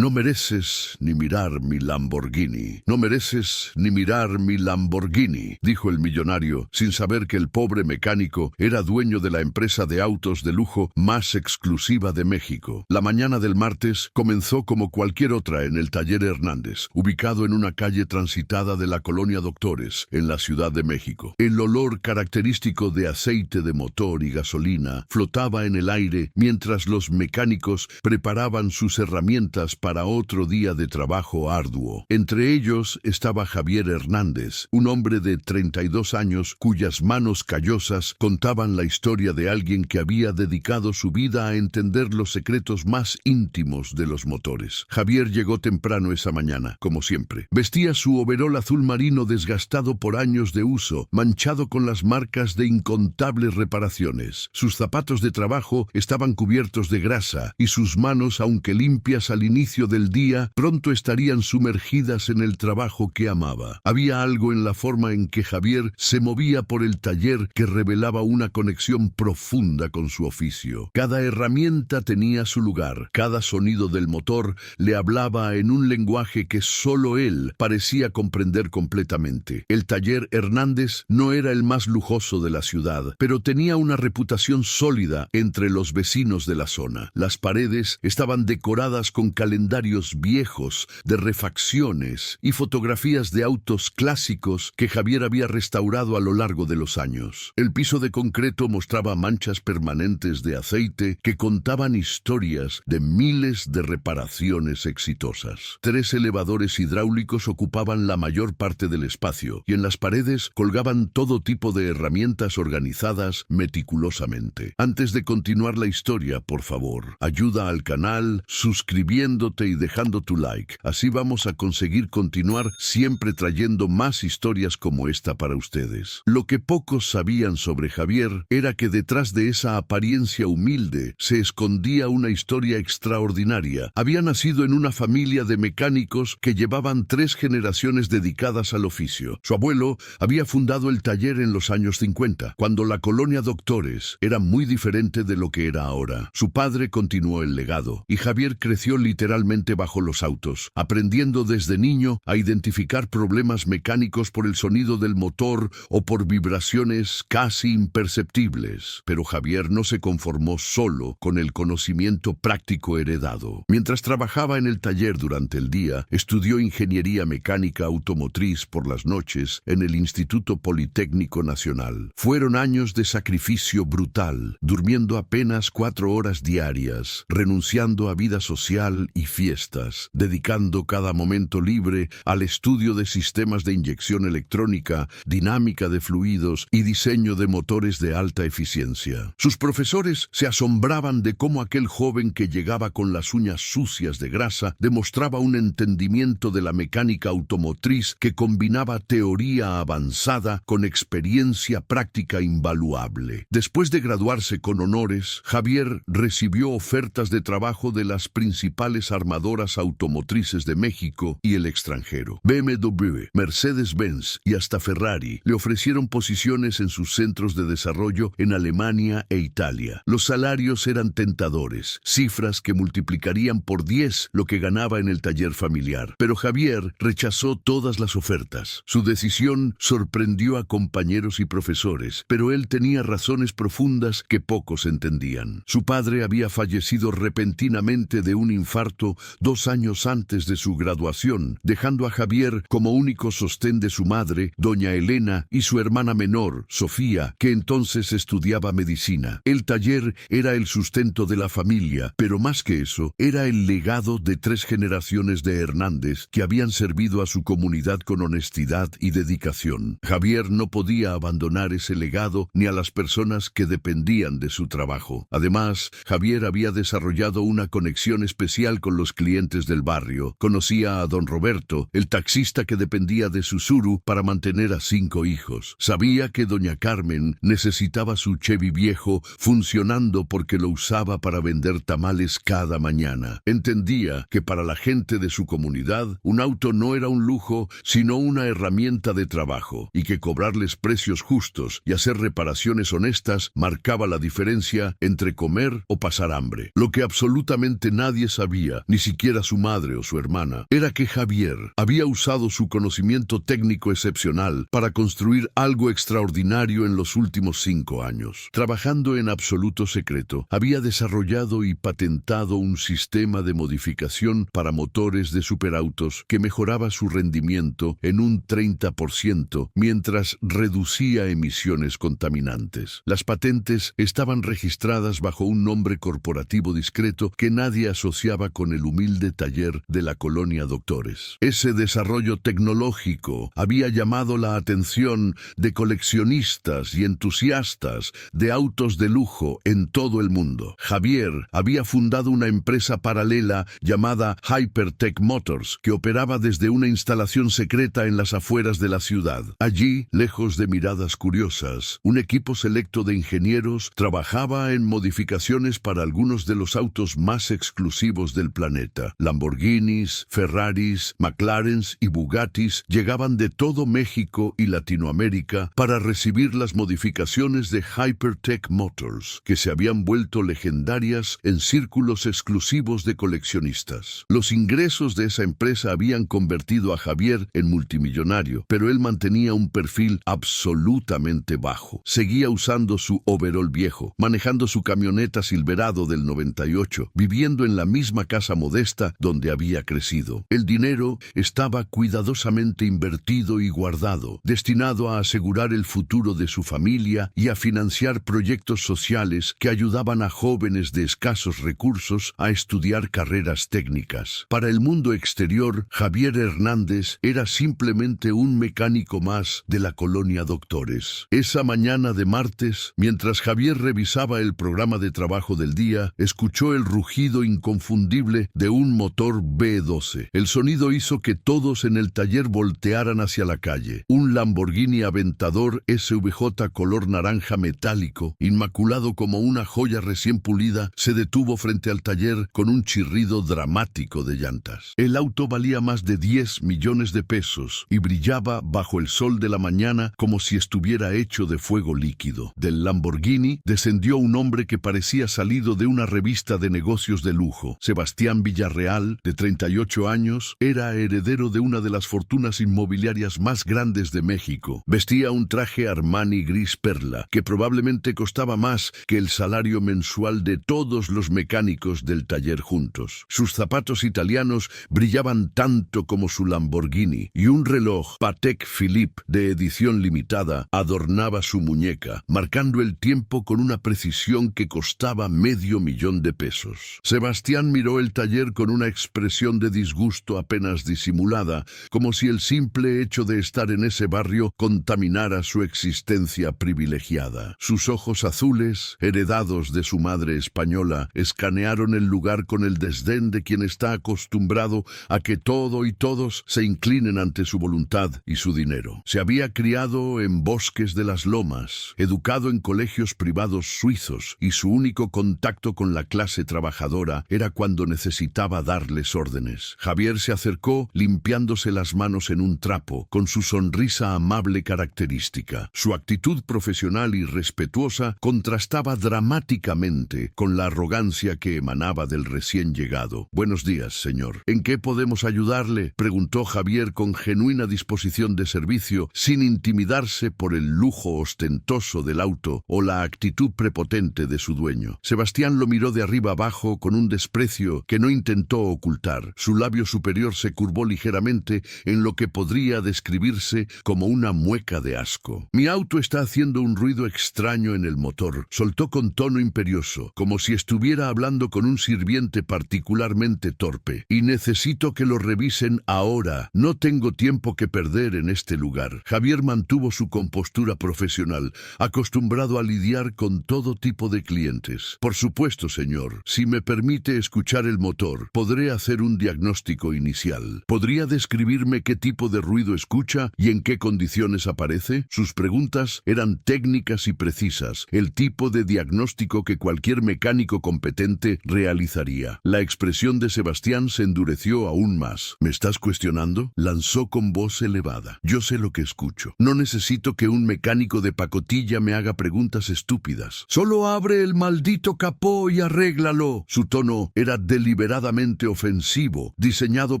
No mereces ni mirar mi Lamborghini. No mereces ni mirar mi Lamborghini, dijo el millonario, sin saber que el pobre mecánico era dueño de la empresa de autos de lujo más exclusiva de México. La mañana del martes comenzó como cualquier otra en el taller Hernández, ubicado en una calle transitada de la colonia Doctores, en la Ciudad de México. El olor característico de aceite de motor y gasolina flotaba en el aire mientras los mecánicos preparaban sus herramientas para otro día de trabajo arduo. Entre ellos estaba Javier Hernández, un hombre de 32 años cuyas manos callosas contaban la historia de alguien que había dedicado su vida a entender los secretos más íntimos de los motores. Javier llegó temprano esa mañana, como siempre. Vestía su overol azul marino desgastado por años de uso, manchado con las marcas de incontables reparaciones. Sus zapatos de trabajo estaban cubiertos de grasa y sus manos, aunque limpias al inicio del día, pronto estarían sumergidas en el trabajo que amaba. Había algo en la forma en que Javier se movía por el taller que revelaba una conexión profunda con su oficio. Cada herramienta tenía su lugar, cada sonido del motor le hablaba en un lenguaje que solo él parecía comprender completamente. El taller Hernández no era el más lujoso de la ciudad, pero tenía una reputación sólida entre los vecinos de la zona. Las paredes estaban decoradas con calendarios viejos de refacciones y fotografías de autos clásicos que Javier había restaurado a lo largo de los años. El piso de concreto mostraba manchas permanentes de aceite que contaban historias de miles de reparaciones exitosas. 3 elevadores hidráulicos ocupaban la mayor parte del espacio y en las paredes colgaban todo tipo de herramientas organizadas meticulosamente. Antes de continuar la historia, por favor, ayuda al canal suscribiéndote y dejando tu like. Así vamos a conseguir continuar siempre trayendo más historias como esta para ustedes. Lo que pocos sabían sobre Javier era que detrás de esa apariencia humilde se escondía una historia extraordinaria. Había nacido en una familia de mecánicos que llevaban 3 generaciones dedicadas al oficio. Su abuelo había fundado el taller en los años 50, cuando la colonia Doctores era muy diferente de lo que era ahora. Su padre continuó el legado, y Javier creció literalmente bajo los autos, aprendiendo desde niño a identificar problemas mecánicos por el sonido del motor o por vibraciones casi imperceptibles. Pero Javier no se conformó solo con el conocimiento práctico heredado. Mientras trabajaba en el taller durante el día, estudió ingeniería mecánica automotriz por las noches en el Instituto Politécnico Nacional. Fueron años de sacrificio brutal, durmiendo apenas 4 horas diarias, renunciando a vida social y fiestas, dedicando cada momento libre al estudio de sistemas de inyección electrónica, dinámica de fluidos y diseño de motores de alta eficiencia. Sus profesores se asombraban de cómo aquel joven que llegaba con las uñas sucias de grasa demostraba un entendimiento de la mecánica automotriz que combinaba teoría avanzada con experiencia práctica invaluable. Después de graduarse con honores, Javier recibió ofertas de trabajo de las principales armadoras automotrices de México y el extranjero. BMW, Mercedes-Benz y hasta Ferrari le ofrecieron posiciones en sus centros de desarrollo en Alemania e Italia. Los salarios eran tentadores, cifras que multiplicarían por 10 lo que ganaba en el taller familiar. Pero Javier rechazó todas las ofertas. Su decisión sorprendió a compañeros y profesores, pero él tenía razones profundas que pocos entendían. Su padre había fallecido repentinamente de un infarto 2 años antes de su graduación, dejando a Javier como único sostén de su madre, doña Elena, y su hermana menor, Sofía, que entonces estudiaba medicina. El taller era el sustento de la familia, pero más que eso, era el legado de 3 generaciones de Hernández que habían servido a su comunidad con honestidad y dedicación. Javier no podía abandonar ese legado ni a las personas que dependían de su trabajo. Además, Javier había desarrollado una conexión especial con los clientes del barrio. Conocía a don Roberto, el taxista que dependía de Susuru para mantener a 5 hijos. Sabía que doña Carmen necesitaba su Chevy viejo funcionando porque lo usaba para vender tamales cada mañana. Entendía que para la gente de su comunidad, un auto no era un lujo, sino una herramienta de trabajo, y que cobrarles precios justos y hacer reparaciones honestas marcaba la diferencia entre comer o pasar hambre. Lo que absolutamente nadie sabía ni siquiera su madre o su hermana, era que Javier había usado su conocimiento técnico excepcional para construir algo extraordinario en los últimos 5 años. Trabajando en absoluto secreto, había desarrollado y patentado un sistema de modificación para motores de superautos que mejoraba su rendimiento en un 30% mientras reducía emisiones contaminantes. Las patentes estaban registradas bajo un nombre corporativo discreto que nadie asociaba con el humilde taller de la colonia Doctores. Ese desarrollo tecnológico había llamado la atención de coleccionistas y entusiastas de autos de lujo en todo el mundo. Javier había fundado una empresa paralela llamada Hypertech Motors, que operaba desde una instalación secreta en las afueras de la ciudad. Allí, lejos de miradas curiosas, un equipo selecto de ingenieros trabajaba en modificaciones para algunos de los autos más exclusivos del planeta. Lamborghinis, Ferraris, McLarens y Bugattis llegaban de todo México y Latinoamérica para recibir las modificaciones de Hypertech Motors, que se habían vuelto legendarias en círculos exclusivos de coleccionistas. Los ingresos de esa empresa habían convertido a Javier en multimillonario, pero él mantenía un perfil absolutamente bajo. Seguía usando su overol viejo, manejando su camioneta Silverado del 98, viviendo en la misma casa modesta donde había crecido. El dinero estaba cuidadosamente invertido y guardado, destinado a asegurar el futuro de su familia y a financiar proyectos sociales que ayudaban a jóvenes de escasos recursos a estudiar carreras técnicas. Para el mundo exterior, Javier Hernández era simplemente un mecánico más de la colonia Doctores. Esa mañana de martes, mientras Javier revisaba el programa de trabajo del día, escuchó el rugido inconfundible de un motor V12. El sonido hizo que todos en el taller voltearan hacia la calle. Un Lamborghini Aventador SVJ color naranja metálico, inmaculado como una joya recién pulida, se detuvo frente al taller con un chirrido dramático de llantas. El auto valía más de 10 millones de pesos y brillaba bajo el sol de la mañana como si estuviera hecho de fuego líquido. Del Lamborghini descendió un hombre que parecía salido de una revista de negocios de lujo. Sebastián Villarreal, de 38 años, era heredero de una de las fortunas inmobiliarias más grandes de México. Vestía un traje Armani gris perla, que probablemente costaba más que el salario mensual de todos los mecánicos del taller juntos. Sus zapatos italianos brillaban tanto como su Lamborghini, y un reloj Patek Philippe de edición limitada adornaba su muñeca, marcando el tiempo con una precisión que costaba $500,000 de pesos. Sebastián miró el taller con una expresión de disgusto apenas disimulada, como si el simple hecho de estar en ese barrio contaminara su existencia privilegiada. Sus ojos azules, heredados de su madre española, escanearon el lugar con el desdén de quien está acostumbrado a que todo y todos se inclinen ante su voluntad y su dinero. Se había criado en bosques de las lomas, educado en colegios privados suizos, y su único contacto con la clase trabajadora era cuando necesitaba darles órdenes. Javier se acercó limpiándose las manos en un trapo, con su sonrisa amable característica. Su actitud profesional y respetuosa contrastaba dramáticamente con la arrogancia que emanaba del recién llegado. «Buenos días, señor. ¿En qué podemos ayudarle?», preguntó Javier con genuina disposición de servicio, sin intimidarse por el lujo ostentoso del auto o la actitud prepotente de su dueño. Sebastián lo miró de arriba abajo con un desprecio que no intentó ocultar. Su labio superior se curvó ligeramente en lo que podría describirse como una mueca de asco. «Mi auto está haciendo un ruido extraño en el motor», soltó con tono imperioso, como si estuviera hablando con un sirviente particularmente torpe. «Y necesito que lo revisen ahora. No tengo tiempo que perder en este lugar». Javier mantuvo su compostura profesional, acostumbrado a lidiar con todo tipo de clientes. «Por supuesto, señor. Si me permite escuchar el motor, podré hacer un diagnóstico inicial. ¿Podría describirme qué tipo de ruido escucha y en qué condiciones aparece?». Sus preguntas eran técnicas y precisas, el tipo de diagnóstico que cualquier mecánico competente realizaría. La expresión de Sebastián se endureció aún más. «¿Me estás cuestionando?», lanzó con voz elevada. «Yo sé lo que escucho. No necesito que un mecánico de pacotilla me haga preguntas estúpidas. Solo abre el maldito capó y arréglalo». Su tono era deliberado deliberadamente ofensivo, diseñado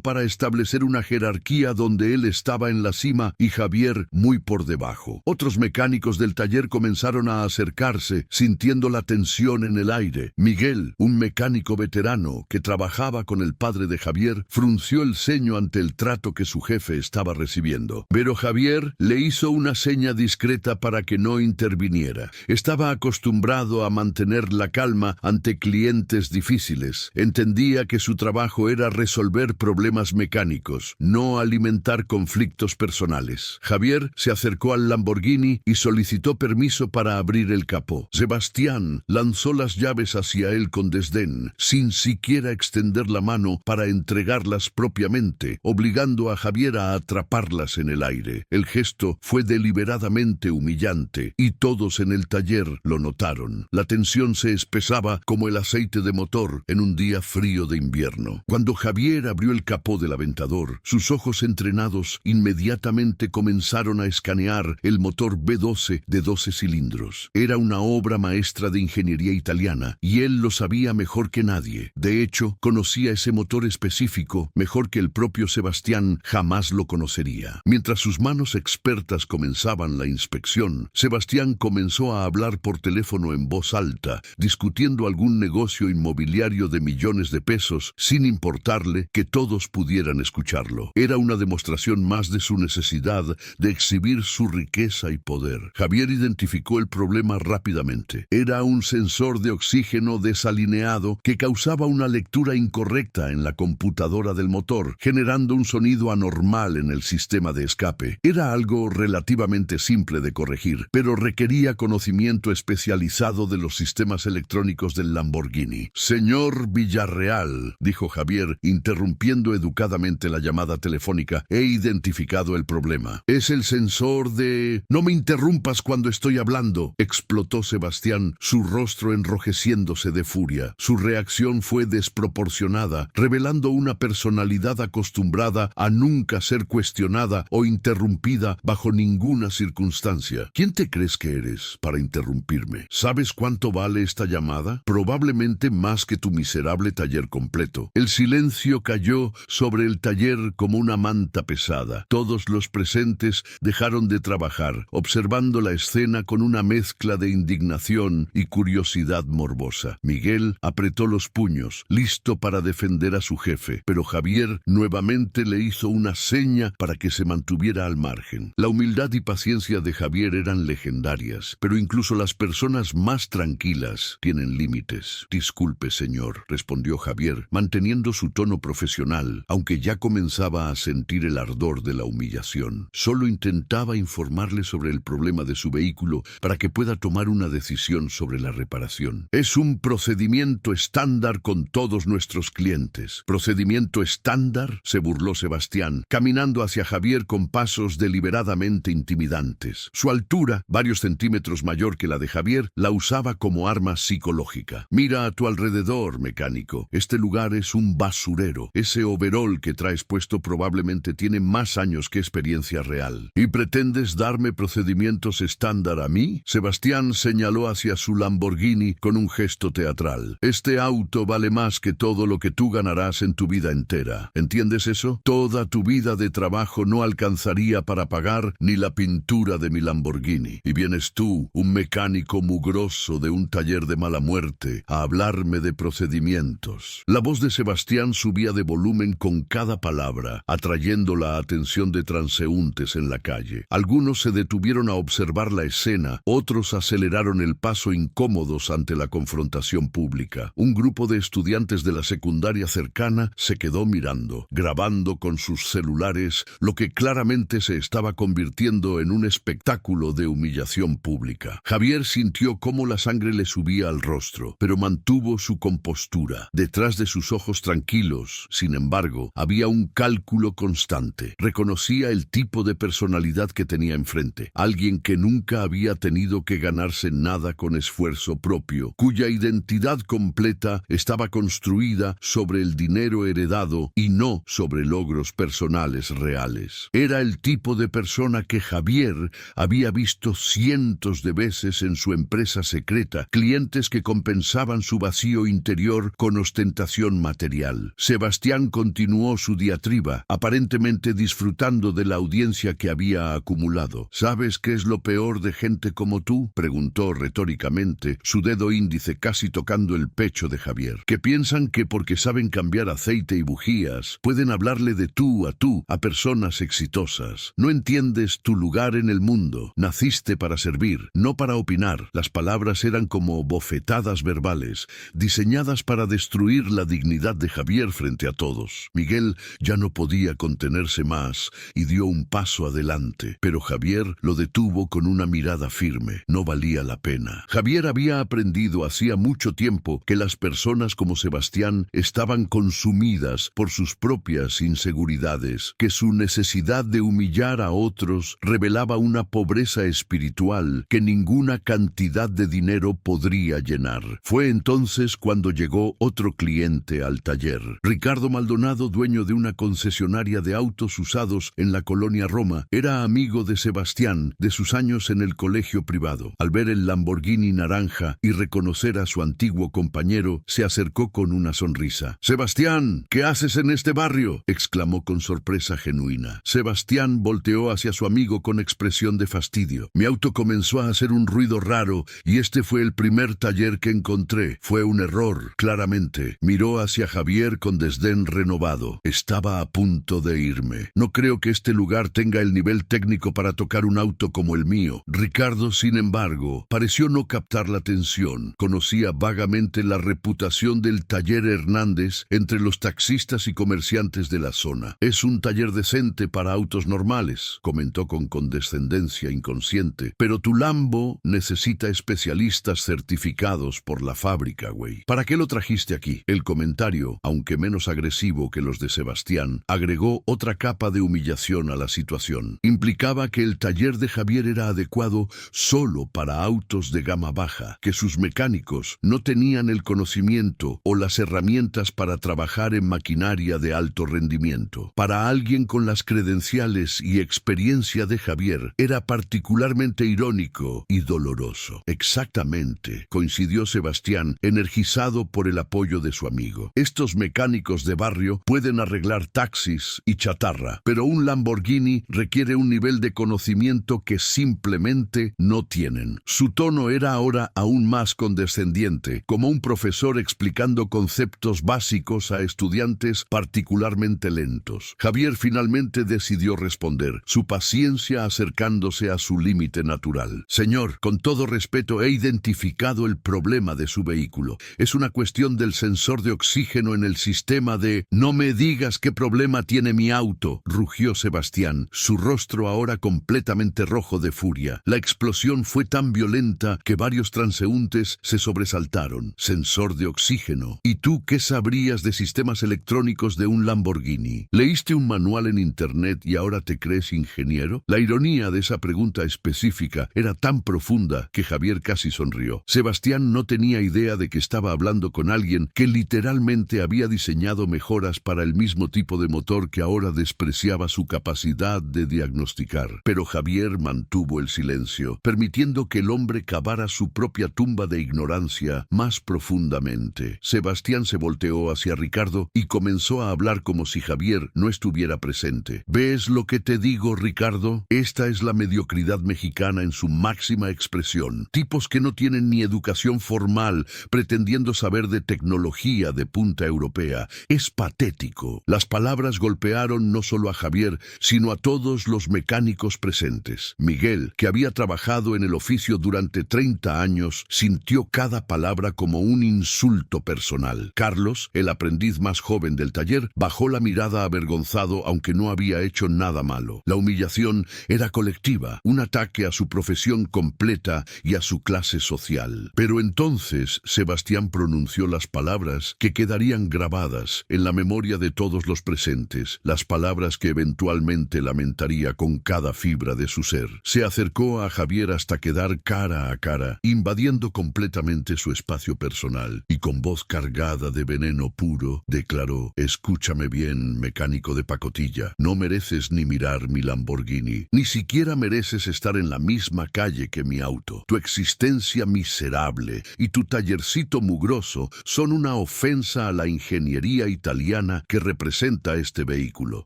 para establecer una jerarquía donde él estaba en la cima y Javier muy por debajo. Otros mecánicos del taller comenzaron a acercarse, sintiendo la tensión en el aire. Miguel, un mecánico veterano que trabajaba con el padre de Javier, frunció el ceño ante el trato que su jefe estaba recibiendo. Pero Javier le hizo una seña discreta para que no interviniera. Estaba acostumbrado a mantener la calma ante clientes difíciles. Entendía que su trabajo era resolver problemas mecánicos, no alimentar conflictos personales. Javier se acercó al Lamborghini y solicitó permiso para abrir el capó. Sebastián lanzó las llaves hacia él con desdén, sin siquiera extender la mano para entregarlas propiamente, obligando a Javier a atraparlas en el aire. El gesto fue deliberadamente humillante y todos en el taller lo notaron. La tensión se espesaba como el aceite de motor en un día frío de invierno. Cuando Javier abrió el capó del Aventador, sus ojos entrenados inmediatamente comenzaron a escanear el motor V12 de 12 cilindros. Era una obra maestra de ingeniería italiana y él lo sabía mejor que nadie. De hecho, conocía ese motor específico mejor que el propio Sebastián jamás lo conocería. Mientras sus manos expertas comenzaban la inspección, Sebastián comenzó a hablar por teléfono en voz alta, discutiendo algún negocio inmobiliario de millones de pesos, sin importarle que todos pudieran escucharlo. Era una demostración más de su necesidad de exhibir su riqueza y poder. Javier identificó el problema rápidamente. Era un sensor de oxígeno desalineado que causaba una lectura incorrecta en la computadora del motor, generando un sonido anormal en el sistema de escape. Era algo relativamente simple de corregir, pero requería conocimiento especializado de los sistemas electrónicos del Lamborghini. Señor Villarreal, dijo Javier, interrumpiendo educadamente la llamada telefónica, he identificado el problema. Es el sensor de... No me interrumpas cuando estoy hablando, explotó Sebastián, su rostro enrojeciéndose de furia. Su reacción fue desproporcionada, revelando una personalidad acostumbrada a nunca ser cuestionada o interrumpida bajo ninguna circunstancia. ¿Quién te crees que eres para interrumpirme? ¿Sabes cuánto vale esta llamada? Probablemente más que tu miserable taller completo. El silencio cayó sobre el taller como una manta pesada. Todos los presentes dejaron de trabajar, observando la escena con una mezcla de indignación y curiosidad morbosa. Miguel apretó los puños, listo para defender a su jefe, pero Javier nuevamente le hizo una seña para que se mantuviera al margen. La humildad y paciencia de Javier eran legendarias, pero incluso las personas más tranquilas tienen límites. Disculpe, señor, respondió Javier, manteniendo su tono profesional, aunque ya comenzaba a sentir el ardor de la humillación. Solo intentaba informarle sobre el problema de su vehículo para que pueda tomar una decisión sobre la reparación. Es un procedimiento estándar con todos nuestros clientes. ¿Procedimiento estándar?, se burló Sebastián, caminando hacia Javier con pasos deliberadamente intimidantes. Su altura, varios centímetros mayor que la de Javier, la usaba como arma psicológica. Mira a tu alrededor, mecánico. Este lugar es un basurero. Ese overol que traes puesto probablemente tiene más años que experiencia real. ¿Y pretendes darme procedimientos estándar a mí? Sebastián señaló hacia su Lamborghini con un gesto teatral. Este auto vale más que todo lo que tú ganarás en tu vida entera. ¿Entiendes eso? Toda tu vida de trabajo no alcanzaría para pagar ni la pintura de mi Lamborghini. Y vienes tú, un mecánico mugroso de un taller de mala muerte, a hablarme de procedimientos. La voz de Sebastián subía de volumen con cada palabra, atrayendo la atención de transeúntes en la calle. Algunos se detuvieron a observar la escena, otros aceleraron el paso incómodos ante la confrontación pública. Un grupo de estudiantes de la secundaria cercana se quedó mirando, grabando con sus celulares lo que claramente se estaba convirtiendo en un espectáculo de humillación pública. Javier sintió cómo la sangre le subía al rostro, pero mantuvo su compostura. Detrás de sus ojos tranquilos, sin embargo, había un cálculo constante. Reconocía el tipo de personalidad que tenía enfrente, alguien que nunca había tenido que ganarse nada con esfuerzo propio, cuya identidad completa estaba construida sobre el dinero heredado y no sobre logros personales reales. Era el tipo de persona que Javier había visto cientos de veces en su empresa secreta, clientes que compensaban su vacío interior con ostentación material. Sebastián continuó su diatriba, aparentemente disfrutando de la audiencia que había acumulado. ¿Sabes qué es lo peor de gente como tú?, preguntó retóricamente, su dedo índice casi tocando el pecho de Javier. Que piensan que porque saben cambiar aceite y bujías, pueden hablarle de tú a personas exitosas. No entiendes tu lugar en el mundo. Naciste para servir, no para opinar. Las palabras eran como bofetadas verbales, diseñadas para destruir la dignidad de Javier frente a todos. Miguel ya no podía contenerse más y dio un paso adelante, pero Javier lo detuvo con una mirada firme. No valía la pena. Javier había aprendido hacía mucho tiempo que las personas como Sebastián estaban consumidas por sus propias inseguridades, que su necesidad de humillar a otros revelaba una pobreza espiritual que ninguna cantidad de dinero podría llenar. Fue entonces cuando llegó otro cliente al taller. Ricardo Maldonado, dueño de una concesionaria de autos usados en la colonia Roma, era amigo de Sebastián de sus años en el colegio privado. Al ver el Lamborghini naranja y reconocer a su antiguo compañero, se acercó con una sonrisa. «Sebastián, ¿qué haces en este barrio?», exclamó con sorpresa genuina. Sebastián volteó hacia su amigo con expresión de fastidio. «Mi auto comenzó a hacer un ruido raro y este fue el primer taller que encontré. Fue un error, claramente». Miró hacia Javier con desdén renovado. «Estaba a punto de irme. No creo que este lugar tenga el nivel técnico para tocar un auto como el mío». Ricardo, sin embargo, pareció no captar la atención. Conocía vagamente la reputación del taller Hernández entre los taxistas y comerciantes de la zona. «Es un taller decente para autos normales», comentó con condescendencia inconsciente, «pero tu Lambo necesita especialistas certificados por la fábrica, güey. ¿Para qué lo trajiste aquí?». El comentario, aunque menos agresivo que los de Sebastián, agregó otra capa de humillación a la situación. Implicaba que el taller de Javier era adecuado solo para autos de gama baja, que sus mecánicos no tenían el conocimiento o las herramientas para trabajar en maquinaria de alto rendimiento. Para alguien con las credenciales y experiencia de Javier, era particularmente irónico y doloroso. «Exactamente», coincidió Sebastián, energizado por el apoyo de su amigo. «Estos mecánicos de barrio pueden arreglar taxis y chatarra, pero un Lamborghini requiere un nivel de conocimiento que simplemente no tienen». Su tono era ahora aún más condescendiente, como un profesor explicando conceptos básicos a estudiantes particularmente lentos. Javier finalmente decidió responder, su paciencia acercándose a su límite natural. «Señor, con todo respeto, he identificado el problema de su vehículo. Es una cuestión del sensor de oxígeno en el sistema de...». «No me digas qué problema tiene mi auto», rugió Sebastián, su rostro ahora completamente rojo de furia. La explosión fue tan violenta que varios transeúntes se sobresaltaron. «Sensor de oxígeno. ¿Y tú qué sabrías de sistemas electrónicos de un Lamborghini? ¿Leíste un manual en internet y ahora te crees ingeniero?». La ironía de esa pregunta específica era tan profunda que Javier casi sonrió. Sebastián no tenía idea de que estaba hablando con alguien que literalmente había diseñado mejoras para el mismo tipo de motor que ahora despreciaba su capacidad de diagnosticar. Pero Javier mantuvo el silencio, permitiendo que el hombre cavara su propia tumba de ignorancia más profundamente. Sebastián se volteó hacia Ricardo y comenzó a hablar como si Javier no estuviera presente. «¿Ves lo que te digo, Ricardo? Esta es la mediocridad mexicana en su máxima expresión. Tipos que no tienen ni educación formal, pretendiendo saber de tecnología de punta europea. Es patético». Las palabras golpearon no solo a Javier, sino a todos los mecánicos presentes. Miguel, que había trabajado en el oficio durante 30 años, sintió cada palabra como un insulto personal. Carlos, el aprendiz más joven del taller, bajó la mirada avergonzado, aunque no había hecho nada malo. La humillación era colectiva, un ataque a su profesión completa y a su clase social. Pero entonces Sebastián pronunció las palabras que quedarían grabadas en la memoria de todos los presentes, las palabras que eventualmente lamentaría con cada fibra de su ser. Se acercó a Javier hasta quedar cara a cara, invadiendo completamente su espacio personal, y con voz cargada de veneno puro, declaró: «Escúchame bien, mecánico de pacotilla, no mereces ni mirar mi Lamborghini, ni siquiera mereces estar en la misma calle que mi auto. Tu existencia miserable y tu tallercito mugroso son una una ofensa a la ingeniería italiana que representa este vehículo.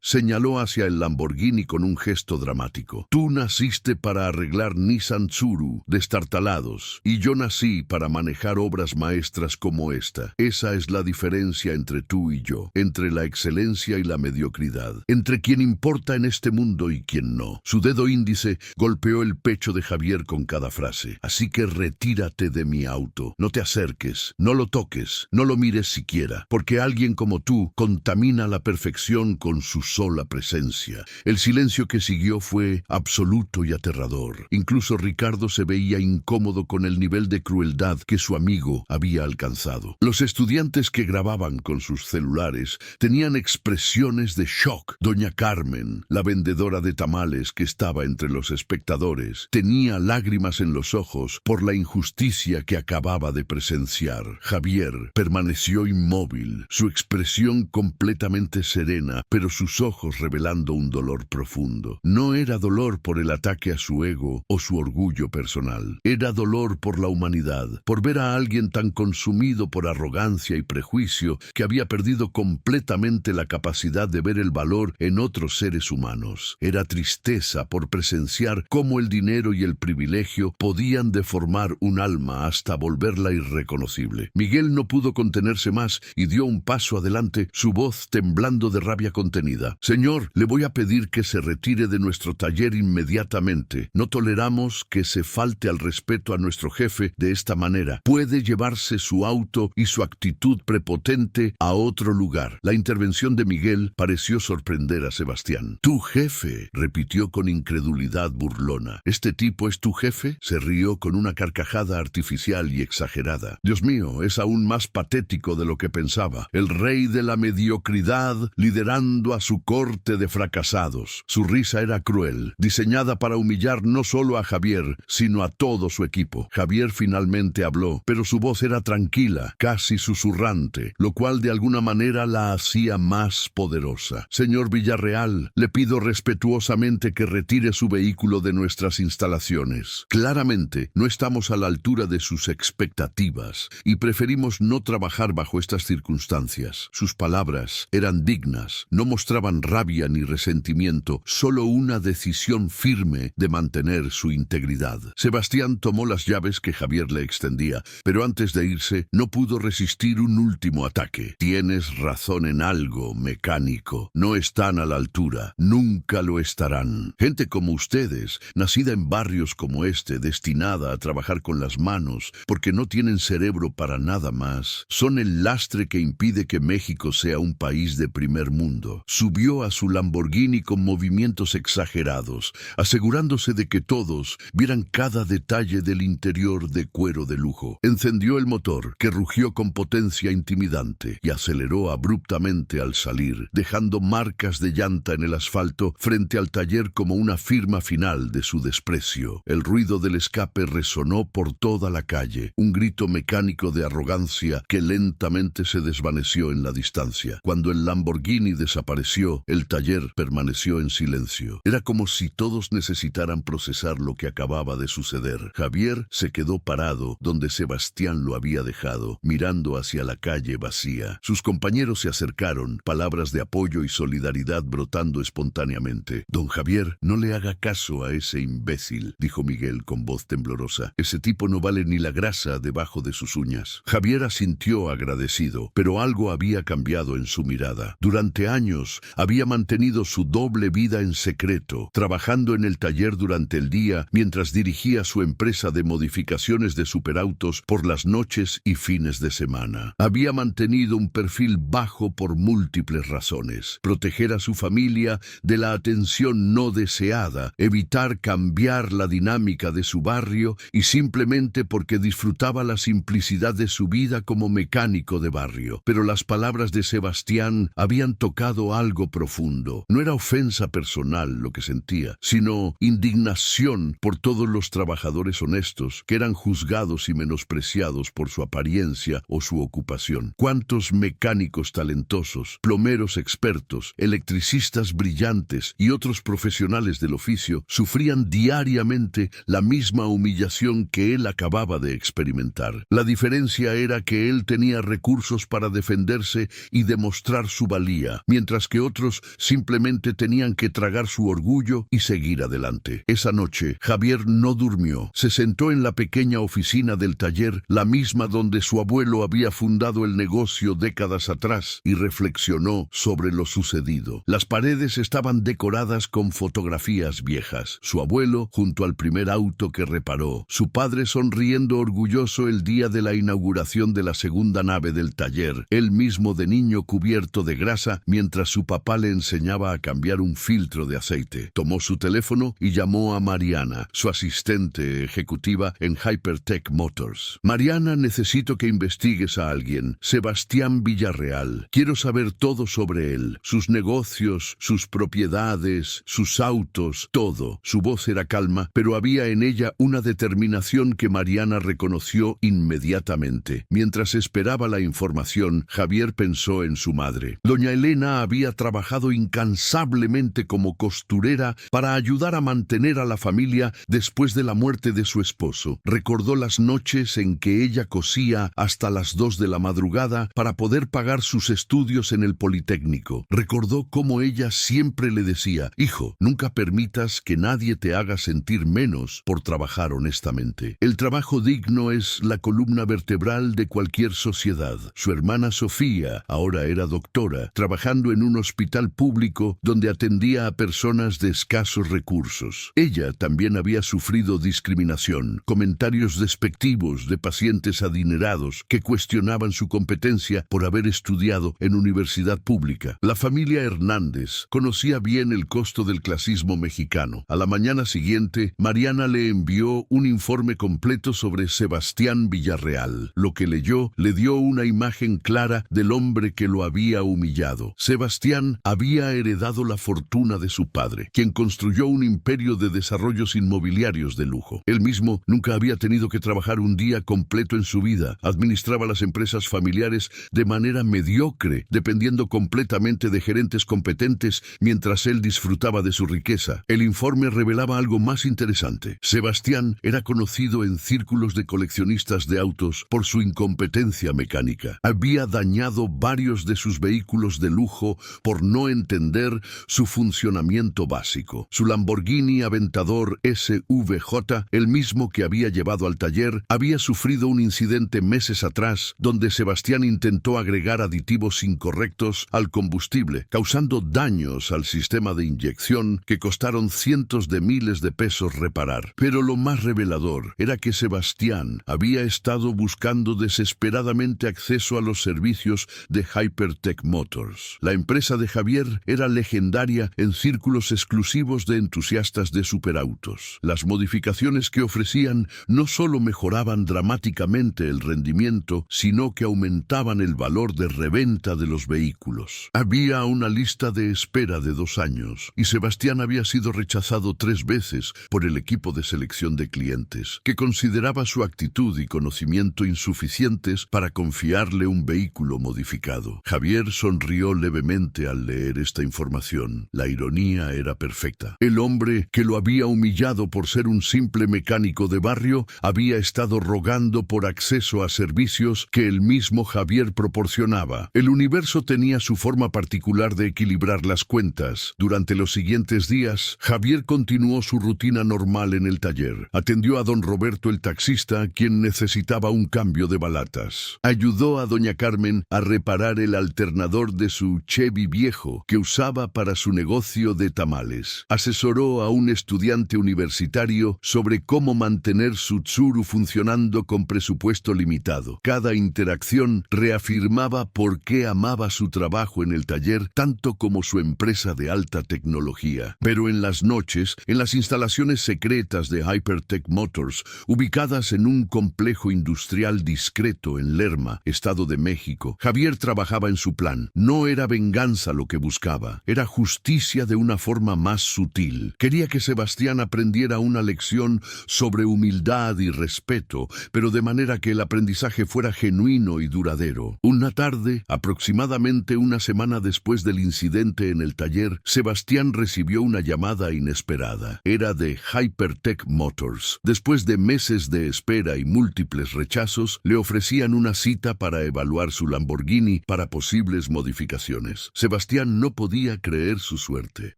Señaló hacia el Lamborghini con un gesto dramático. Tú naciste para arreglar Nissan Tsuru destartalados, y yo nací para manejar obras maestras como esta. Esa es la diferencia entre tú y yo, entre la excelencia y la mediocridad, entre quien importa en este mundo y quien no. Su dedo índice golpeó el pecho de Javier con cada frase. Así que retírate de mi auto. No te acerques, no lo toques, no lo mires siquiera, porque alguien como tú contamina la perfección con su sola presencia. El silencio que siguió fue absoluto y aterrador. Incluso Ricardo se veía incómodo con el nivel de crueldad que su amigo había alcanzado. Los estudiantes que grababan con sus celulares tenían expresiones de shock. Doña Carmen, la vendedora de tamales que estaba entre los espectadores, tenía lágrimas en los ojos por la injusticia que acababa de presenciar. Javier permaneció inmóvil, su expresión completamente serena, pero sus ojos revelando un dolor profundo. No era dolor por el ataque a su ego o su orgullo personal. Era dolor por la humanidad, por ver a alguien tan consumido por arrogancia y prejuicio que había perdido completamente la capacidad de ver el valor en otros seres humanos. Era tristeza por presenciar cómo el dinero y el privilegio podían deformar un alma hasta volverla irreconocible. Miguel no pudo contenerse más y dio un paso adelante, su voz temblando de rabia contenida. Señor, le voy a pedir que se retire de nuestro taller inmediatamente. No toleramos que se falte al respeto a nuestro jefe de esta manera. Puede llevarse su auto y su actitud prepotente a otro lugar. La intervención de Miguel pareció sorprender a Sebastián. «¿Tu jefe?», repitió con incredulidad burlona. «¿Este tipo es tu jefe?». Se rió con una carcajada artificial y exagerada. «Dios mío, es aún más patético de lo que pensaba. El rey de la mediocridad liderando a su corte de fracasados». Su risa era cruel, diseñada para humillar no solo a Javier, sino a todo su equipo. Javier finalmente habló, pero su voz era tranquila, casi susurrante, lo cual de alguna manera la hacía más poderosa. «Señor Villarreal, le pido respetuosamente que retire su vehículo de nuestras instalaciones. Claramente no estamos a la altura de sus expectativas y preferimos no trabajar bajo estas circunstancias». Sus palabras eran dignas, no mostraban rabia ni resentimiento, solo una decisión firme de mantener su integridad. Sebastián tomó las llaves que Javier le extendía, pero antes de irse no pudo resistir un último ataque. «Tienes razón en algo, mecánico. No están a la altura. Nunca lo estarán. Gente como ustedes, nacida en barrios como este, destinada a trabajar con las manos, porque no tienen cerebro para nada más, son el lastre que impide que México sea un país de primer mundo». Subió a su Lamborghini con movimientos exagerados, asegurándose de que todos vieran cada detalle del interior de cuero de lujo. Encendió el motor, que rugió con potencia intimidante, y aceleró abruptamente al salir, dejando marcas de llanta en el asfalto frente al taller como una firma final de su desprecio. El ruido del escape resonó por toda la calle, un grito mecánico de arrogancia que lentamente se desvaneció en la distancia. Cuando el Lamborghini desapareció, el taller permaneció en silencio. Era como si todos necesitaran procesar lo que acababa de suceder. Javier se quedó parado donde Sebastián lo había dejado, mirando hacia la calle vacía. Sus compañeros se acercaron, palabras de apoyo y solidaridad brotando espontáneamente. «Don Javier, no le haga caso a ese imbécil», dijo Miguel con voz temblorosa. «Ese tipo no vale ni la grasa debajo de sus uñas». Javier asintió agradecido, pero algo había cambiado en su mirada. Durante años había mantenido su doble vida en secreto, trabajando en el taller durante el día mientras dirigía su empresa de modificaciones de superautos por las noches y fines de semana. Había mantenido un perfil bajo por múltiples razones: proteger a su familia de la atención no deseada, evitar cambiar la dinámica de su barrio y simplemente porque disfrutaba la simplicidad de su vida como mecánico de barrio. Pero las palabras de Sebastián habían tocado algo profundo. No era ofensa personal lo que sentía, sino indignación por todos los trabajadores honestos que eran juzgados y menospreciados por su apariencia o su ocupación. ¿Cuántos mecánicos talentosos, plomeros expertos, electricistas brillantes y otros profesionales del oficio sufrían diariamente la misma humillación que él acababa de experimentar? La diferencia era que él tenía tenía recursos para defenderse y demostrar su valía, mientras que otros simplemente tenían que tragar su orgullo y seguir adelante. Esa noche, Javier no durmió. Se sentó en la pequeña oficina del taller, la misma donde su abuelo había fundado el negocio décadas atrás, y reflexionó sobre lo sucedido. Las paredes estaban decoradas con fotografías viejas. Su abuelo junto al primer auto que reparó, su padre sonriendo orgulloso el día de la inauguración de la segunda nave del taller, él mismo de niño cubierto de grasa mientras su papá le enseñaba a cambiar un filtro de aceite. Tomó su teléfono y llamó a Mariana, su asistente ejecutiva en Hypertech Motors. Mariana, necesito que investigues a alguien. Sebastián Villarreal. Quiero saber todo sobre él, sus negocios, sus propiedades, sus autos, todo. Su voz era calma, pero había en ella una determinación que Mariana reconoció inmediatamente. Mientras esperaba la información, Javier pensó en su madre. Doña Elena había trabajado incansablemente como costurera para ayudar a mantener a la familia después de la muerte de su esposo. Recordó las noches en que ella cosía hasta las 2 de la madrugada para poder pagar sus estudios en el Politécnico. Recordó cómo ella siempre le decía: hijo, nunca permitas que nadie te haga sentir menos por trabajar honestamente. El trabajo digno es la columna vertebral de cualquier sociedad. Su hermana Sofía ahora era doctora, trabajando en un hospital público donde atendía a personas de escasos recursos. Ella también había sufrido discriminación, comentarios despectivos de pacientes adinerados que cuestionaban su competencia por haber estudiado en universidad pública. La familia Hernández conocía bien el costo del clasismo mexicano. A la mañana siguiente, Mariana le envió un informe completo sobre Sebastián Villarreal. Lo que leyó le dio una imagen clara del hombre que lo había humillado. Sebastián había heredado la fortuna de su padre, quien construyó un imperio de desarrollos inmobiliarios de lujo. Él mismo nunca había tenido que trabajar un día completo en su vida. Administraba las empresas familiares de manera mediocre, dependiendo completamente de gerentes competentes mientras él disfrutaba de su riqueza. El informe revelaba algo más interesante. Sebastián era conocido en círculos de coleccionistas de autos por su incompetencia mecánica. Había dañado varios de sus vehículos de lujo por no entender su funcionamiento básico. Su Lamborghini Aventador SVJ, el mismo que había llevado al taller, había sufrido un incidente meses atrás donde Sebastián intentó agregar aditivos incorrectos al combustible, causando daños al sistema de inyección que costaron cientos de miles de pesos reparar. Pero lo más revelador era que Sebastián había estado buscando desesperadamente acceso a los servicios de Hypertech Motors. La empresa de Javier era legendaria en círculos exclusivos de entusiastas de superautos. Las modificaciones que ofrecían no solo mejoraban dramáticamente el rendimiento, sino que aumentaban el valor de reventa de los vehículos. Había una lista de espera de 2 años, y Sebastián había sido rechazado 3 veces por el equipo de selección de clientes, que consideraba su actitud y conocimiento insuficientes para confiarle un vehículo modificado. Javier sonrió levemente al leer esta información. La ironía era perfecta. El hombre que lo había humillado por ser un simple mecánico de barrio había estado rogando por acceso a servicios que el mismo Javier proporcionaba. El universo tenía su forma particular de equilibrar las cuentas. Durante los siguientes días, Javier continuó su rutina normal en el taller. Atendió a don Roberto el taxista, quien necesitaba un cambio de balatas. Ayudó a doña Carmen a reparar el alternador de su Chevy viejo que usaba para su negocio de tamales. Asesoró a un estudiante universitario sobre cómo mantener su Tsuru funcionando con presupuesto limitado. Cada interacción reafirmaba por qué amaba su trabajo en el taller tanto como su empresa de alta tecnología. Pero en las noches, en las instalaciones secretas de Hypertech Motors, ubicadas en un complejo industrial discreto en Lerma, Estado de México, Javier trabajaba en su plan. No era venganza lo que buscaba, era justicia de una forma más sutil. Quería que Sebastián aprendiera una lección sobre humildad y respeto, pero de manera que el aprendizaje fuera genuino y duradero. Una tarde, aproximadamente una semana después del incidente en el taller, Sebastián recibió una llamada inesperada. Era de Hypertech Motors. Después de meses de espera y múltiples rechazos, le ofrecían una cita para evaluar su Lamborghini para posibles modificaciones. Sebastián no podía creer su suerte.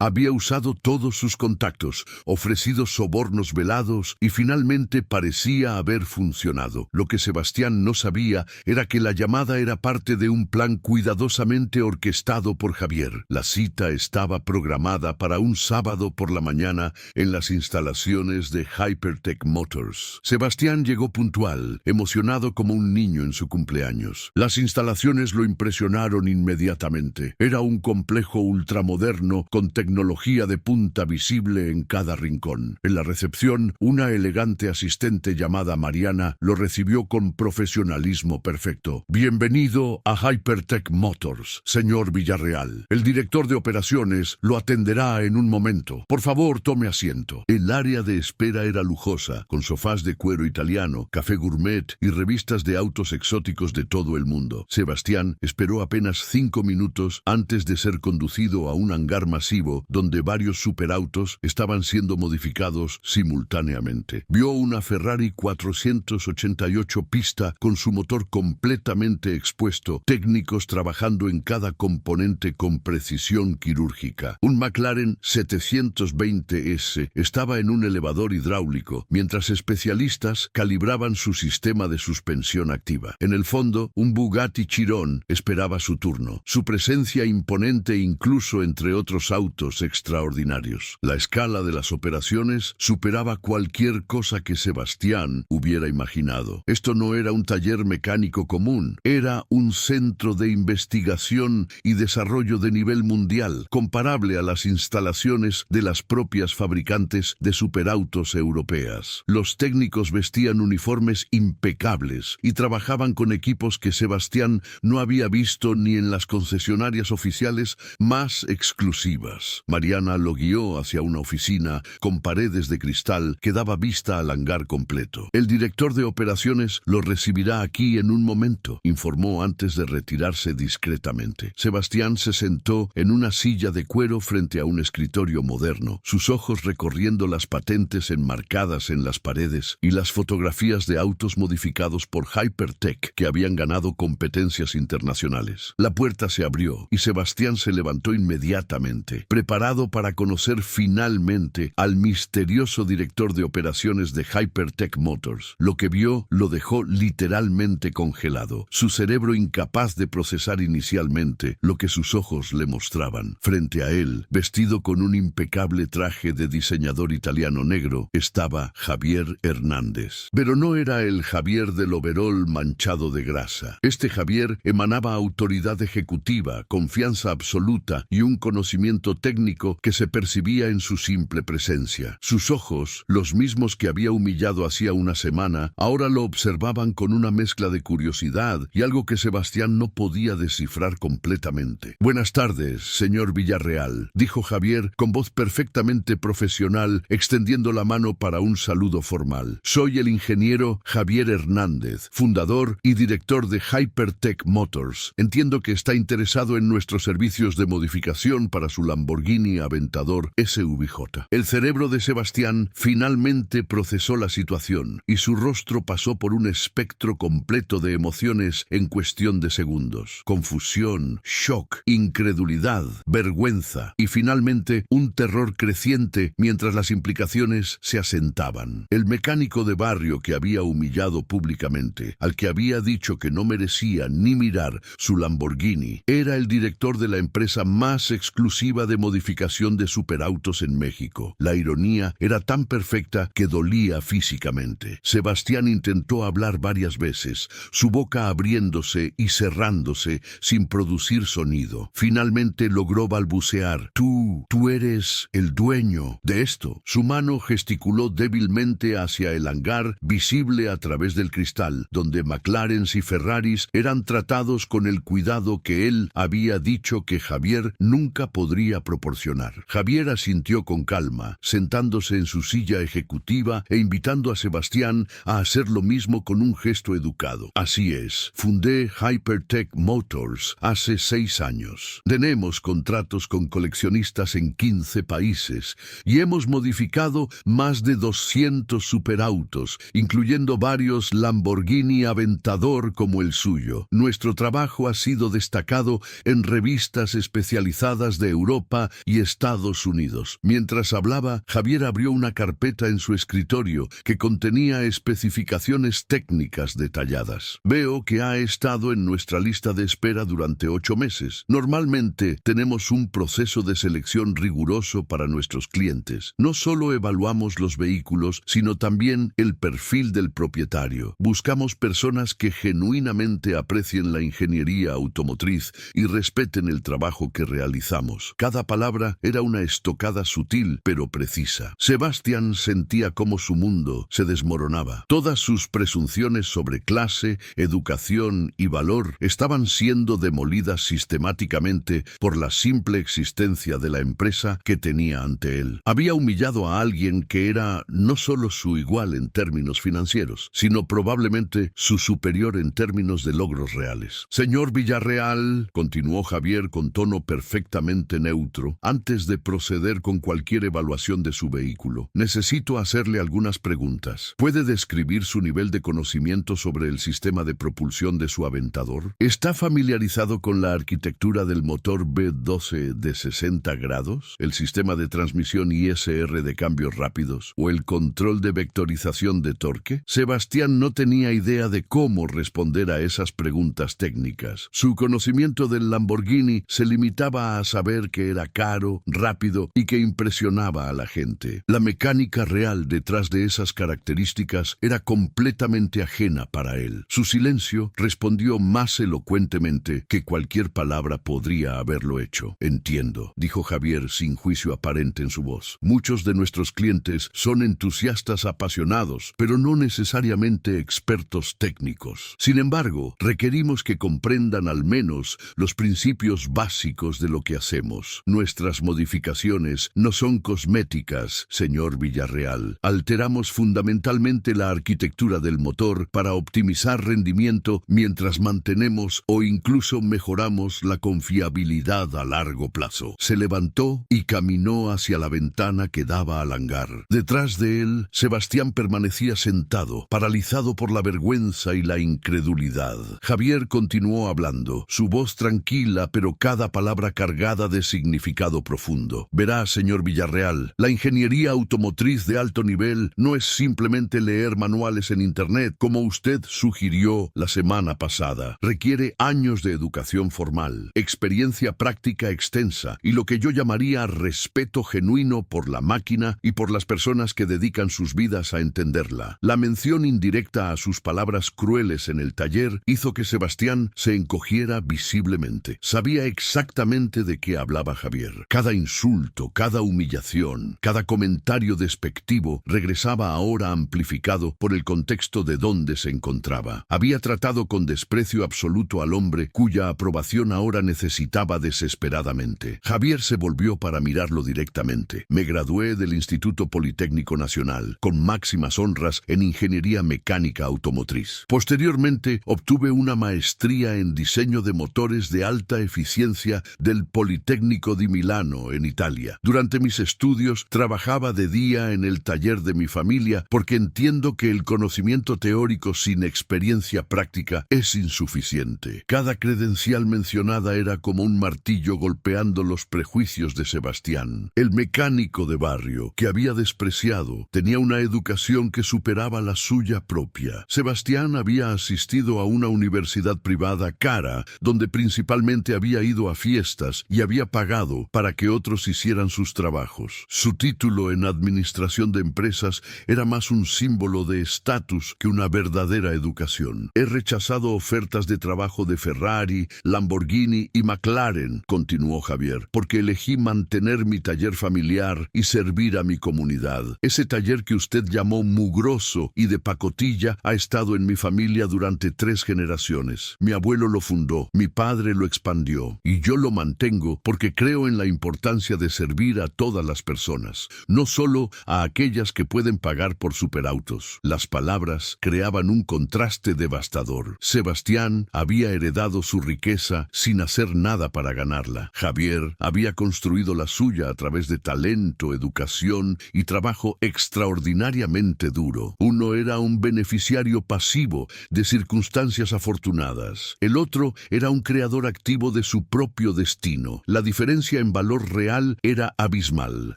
Había usado todos sus contactos, ofrecido sobornos velados y finalmente parecía haber funcionado. Lo que Sebastián no sabía era que la llamada era parte de un plan cuidadosamente orquestado por Javier. La cita estaba programada para un sábado por la mañana en las instalaciones de Hypertech Motors. Sebastián llegó puntual, emocionado como un niño en su cumpleaños. Las instalaciones lo impresionaron inmediatamente. Era un complejo ultramoderno con tecnología de punta visible en cada rincón. En la recepción, una elegante asistente llamada Mariana lo recibió con profesionalismo perfecto. Bienvenido a Hypertech Motors, señor Villarreal. El director de operaciones lo atenderá en un momento. Por favor, tome asiento. El área de espera era lujosa, con sofás de cuero italiano, café gourmet y revistas de autos exóticos de todo el mundo. Sebastián esperó apenas 5 minutos antes de ser conducido a un hangar masivo donde varios superautos estaban siendo modificados simultáneamente. Vio una Ferrari 488 pista con su motor completamente expuesto, técnicos trabajando en cada componente con precisión quirúrgica. Un McLaren 720S estaba en un elevador hidráulico, mientras especialistas calibraban su sistema de suspensión activa. En el fondo, un Bugatti Chiron esperaba su turno, su presencia imponente incluso entre otros autos extraordinarios. La escala de las operaciones superaba cualquier cosa que Sebastián hubiera imaginado. Esto no era un taller mecánico común, era un centro de investigación y desarrollo de nivel mundial, comparable a las instalaciones de las propias fabricantes de superautos europeas. Los técnicos vestían uniformes impecables y trabajaban con equipos que Sebastián no había visto ni en las concesionarias oficiales más exclusivas. Mariana lo guió hacia una oficina con paredes de cristal que daba vista al hangar completo. El director de operaciones lo recibirá aquí en un momento, informó antes de retirarse discretamente. Sebastián se sentó en una silla de cuero frente a un escritorio moderno, sus ojos recorriendo las patentes enmarcadas en las paredes y las fotografías de autos modificados por Hypertech que habían ganado competencias internacionales. La puerta se abrió y Sebastián se levantó inmediatamente, preparado para conocer finalmente al misterioso director de operaciones de Hypertech Motors. Lo que vio lo dejó literalmente congelado, su cerebro incapaz de procesar inicialmente lo que sus ojos le mostraban. Frente a él, vestido con un impecable traje de diseñador italiano negro, estaba Javier Hernández. Pero no era el Javier del overol manchado de grasa. Este Javier emanaba autoridad ejecutiva, confianza absoluta y un conocimiento técnico que se percibía en su simple presencia. Sus ojos, los mismos que había humillado hacía una semana, ahora lo observaban con una mezcla de curiosidad y algo que Sebastián no podía descifrar completamente. Buenas tardes, señor Villarreal, dijo Javier con voz perfectamente profesional, extendiendo la mano para un saludo formal. Soy el ingeniero Javier Hernández, fundador y director de Hypertech Motors. Entiendo que está interesado en nuestros servicios de modificación para su Lamborghini Aventador SVJ. El cerebro de Sebastián finalmente procesó la situación y su rostro pasó por un espectro completo de emociones en cuestión de segundos. Confusión, shock, incredulidad, vergüenza y finalmente un terror creciente mientras las implicaciones se asentaban. El mecánico de barrio que había humillado públicamente, al que había dicho que no merecía ni mirar su Lamborghini, era el director de la empresa más exclusiva de modificación de superautos en México. La ironía era tan perfecta que dolía físicamente. Sebastián intentó hablar varias veces, su boca abriéndose y cerrándose sin producir sonido. Finalmente logró balbucear: Tú eres el dueño de esto. Su mano gesticuló débilmente hacia el hangar, visible a través del cristal, donde McLarens y Ferraris eran tratados con el cuidado que él había dicho que Javier nunca podría proporcionar. Javier asintió con calma, sentándose en su silla ejecutiva e invitando a Sebastián a hacer lo mismo con un gesto educado. Así es, fundé Hypertech Motors hace 6 años. Tenemos contratos con coleccionistas en 15 países y hemos modificado más de 200 superautos, incluyendo varios Lamborghini Aventador aventador como el suyo. Nuestro trabajo ha sido destacado en revistas especializadas de Europa y Estados Unidos. Mientras hablaba, Javier abrió una carpeta en su escritorio que contenía especificaciones técnicas detalladas. Veo que ha estado en nuestra lista de espera durante 8 meses. Normalmente tenemos un proceso de selección riguroso para nuestros clientes. No solo evaluamos los vehículos, sino también el perfil del propietario. Buscamos personas que genuinamente aprecien la ingeniería automotriz y respeten el trabajo que realizamos. Cada palabra era una estocada sutil pero precisa. Sebastián sentía cómo su mundo se desmoronaba. Todas sus presunciones sobre clase, educación y valor estaban siendo demolidas sistemáticamente por la simple existencia de la empresa que tenía ante él. Había humillado a alguien que era no solo su igual en términos financieros, sino probablemente su superior en términos de logros reales. Señor Villarreal, continuó Javier con tono perfectamente neutro, antes de proceder con cualquier evaluación de su vehículo, necesito hacerle algunas preguntas. ¿Puede describir su nivel de conocimiento sobre el sistema de propulsión de su Aventador? ¿Está familiarizado con la arquitectura del motor V12 de 60 grados, el sistema de transmisión ISR de cambios rápidos o el control de vectorización de torque? Sebastián no tenía idea de cómo responder a esas preguntas técnicas. Su conocimiento del Lamborghini se limitaba a saber que era caro, rápido y que impresionaba a la gente. La mecánica real detrás de esas características era completamente ajena para él. Su silencio respondió más elocuentemente que cualquier palabra podría haberlo hecho. Entiendo, dijo Javier sin juicio aparente en su voz. Muchos de nuestros clientes son entusiastas apasionados, pero no necesariamente expertos técnicos. Sin embargo, requerimos que comprendan al menos los principios básicos de lo que hacemos. Nuestras modificaciones no son cosméticas, señor Villarreal. Alteramos fundamentalmente la arquitectura del motor para optimizar rendimiento mientras mantenemos o incluso mejoramos la confiabilidad a largo plazo. Se levantó y caminó hacia la ventana que daba al hangar. Detrás de él, Sebastián permanecía sentado, paralizado por la vergüenza y la incredulidad. Javier continuó hablando, su voz tranquila pero cada palabra cargada de significado profundo. Verá, señor Villarreal, la ingeniería automotriz de alto nivel no es simplemente leer manuales en Internet, como usted sugirió la semana pasada. Requiere años de educación formal, experiencia práctica extensa y lo que yo llamaría respeto genuino por la máquina y por las personas que dedican sus vidas a entenderla. La mención indirecta a sus palabras crueles en el taller hizo que Sebastián se encogiera visiblemente. Sabía exactamente de qué hablaba Javier. Cada insulto, cada humillación, cada comentario despectivo regresaba ahora amplificado por el contexto de donde se encontraba. Había tratado con desprecio absoluto al hombre cuya aprobación ahora necesitaba desesperadamente. Javier se volvió para mirarlo directamente. Me gradué del Instituto Politécnico Nacional, con máximas honras en Ingeniería Mecánica Automotriz. Posteriormente, obtuve una maestría en diseño de motores de alta eficiencia del Politécnico di Milano, en Italia. Durante mis estudios, trabajaba de día en el taller de mi familia porque entiendo que el conocimiento teórico sin experiencia práctica es insuficiente. Cada credencial mencionada era como un martillo golpeando los prejuicios de Sebastián. El mecánico de barrio, que había despreciado, tenía una educación que superaba la suya propia. Sebastián había asistido a una universidad privada cara, donde principalmente había ido a fiestas y había pagado para que otros hicieran sus trabajos. Su título en administración de empresas era más un símbolo de estatus que una verdadera educación. He rechazado ofertas de trabajo de Ferrari, Lamborghini y McLaren, continuó Javier, porque elegí mantener mi taller familiar y servir a mi comunidad. Ese taller que usted llamó mugroso y de pacotilla ha estado en mi familia durante 3 generaciones. Mi abuelo lo fundó, mi padre lo expandió y yo lo mantengo porque creo en la importancia de servir a todas las personas, no solo a aquellas que pueden pagar por superautos. Las palabras creaban un contraste devastador. Sebastián había heredado su riqueza sin hacer nada para ganarla. Javier había construido la suya a través de talento, educación y trabajo extraordinariamente duro. Uno era un beneficiario pasivo activo de circunstancias afortunadas. El otro era un creador activo de su propio destino. La diferencia en valor real era abismal.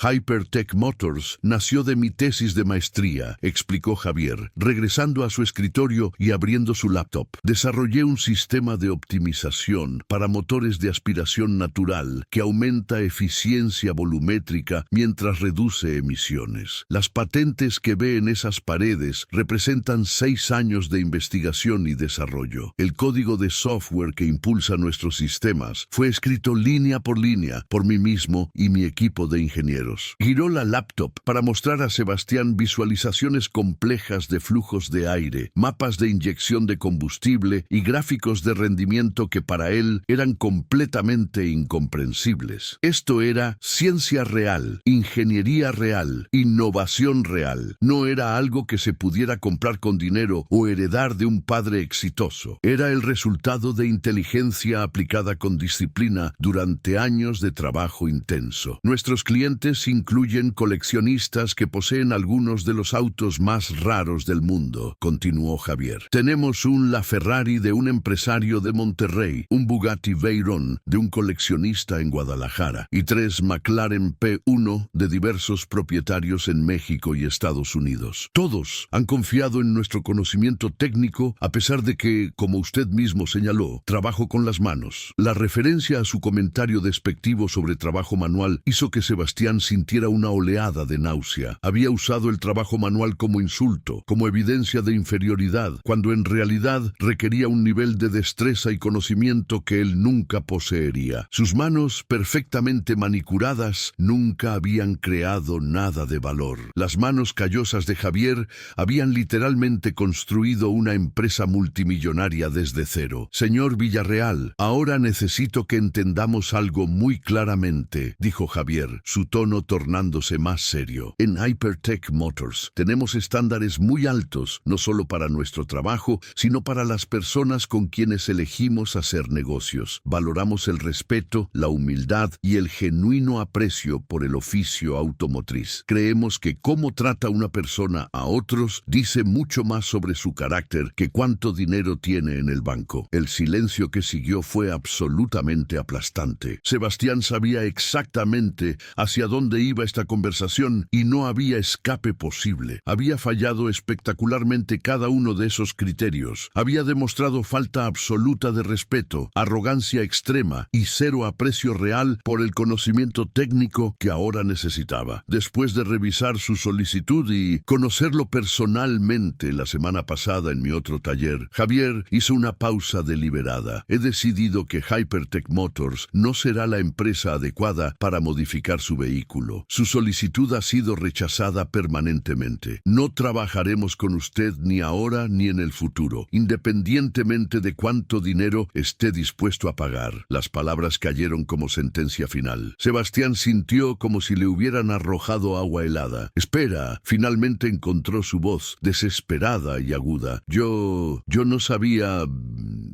Hypertech Motors nació de mi tesis de maestría, explicó Javier, regresando a su escritorio y abriendo su laptop. Desarrollé un sistema de optimización para motores de aspiración natural que aumenta eficiencia volumétrica mientras reduce emisiones. Las patentes que ve en esas paredes representan 6 años de investigación y desarrollo. El código de software que impulsa nuestros sistemas fue escrito línea por mí mismo y mi equipo de ingenieros. Giró la laptop para mostrar a Sebastián visualizaciones complejas de flujos de aire, mapas de inyección de combustible y gráficos de rendimiento que para él eran completamente incomprensibles. Esto era ciencia real, ingeniería real, innovación real. No era algo que se pudiera comprar con dinero o heredar de un padre exitoso. Era el resultado de inteligencia aplicada con disciplina durante años de trabajo intenso. Nuestros clientes incluyen coleccionistas que poseen algunos de los autos más raros del mundo, continuó Javier. Tenemos un LaFerrari de un empresario de Monterrey, un Bugatti Veyron de un coleccionista en Guadalajara y 3 McLaren P1 de diversos propietarios en México y Estados Unidos. Todos han confiado en nuestro conocimiento técnico a pesar de que, como usted mismo señaló, trabajo con las manos. La referencia a su comentario despectivo sobre trabajo manual hizo que Sebastián sintiera una oleada de náusea. Había usado el trabajo manual como insulto, como evidencia de inferioridad, cuando en realidad requería un nivel de destreza y conocimiento que él nunca poseería. Sus manos, perfectamente manicuradas, nunca habían creado nada de valor. Las manos callosas de Javier habían literalmente construido una empresa multimillonaria desde cero. Señor Villarreal, ahora necesito que entendamos algo muy claramente, dijo Javier, su tono tornándose más serio. En Hypertech Motors tenemos estándares muy altos, no solo para nuestro trabajo, sino para las personas con quienes elegimos hacer negocios. Valoramos el respeto, la humildad y el genuino aprecio por el oficio automotriz. Creemos que cómo trata una persona a otros dice mucho más sobre su carácter que cuánto dinero tiene en el banco. El silencio que siguió fue absolutamente aplastante. Sebastián sabía exactamente hacia dónde iba esta conversación y no había escape posible. Había fallado espectacularmente cada uno de esos criterios. Había demostrado falta absoluta de respeto, arrogancia extrema y cero aprecio real por el conocimiento técnico que ahora necesitaba. Después de revisar su solicitud y conocerlo personalmente la semana pasada en mi otro taller, Javier hizo una pausa deliberada. He decidido que Hypertech Motors no será la empresa adecuada para modificar su vehículo. Su solicitud ha sido rechazada permanentemente. No trabajaremos con usted ni ahora ni en el futuro, independientemente de cuánto dinero esté dispuesto a pagar. Las palabras cayeron como sentencia final. Sebastián sintió como si le hubieran arrojado agua helada. Espera, finalmente encontró su voz, desesperada y aguda. Yo no sabía...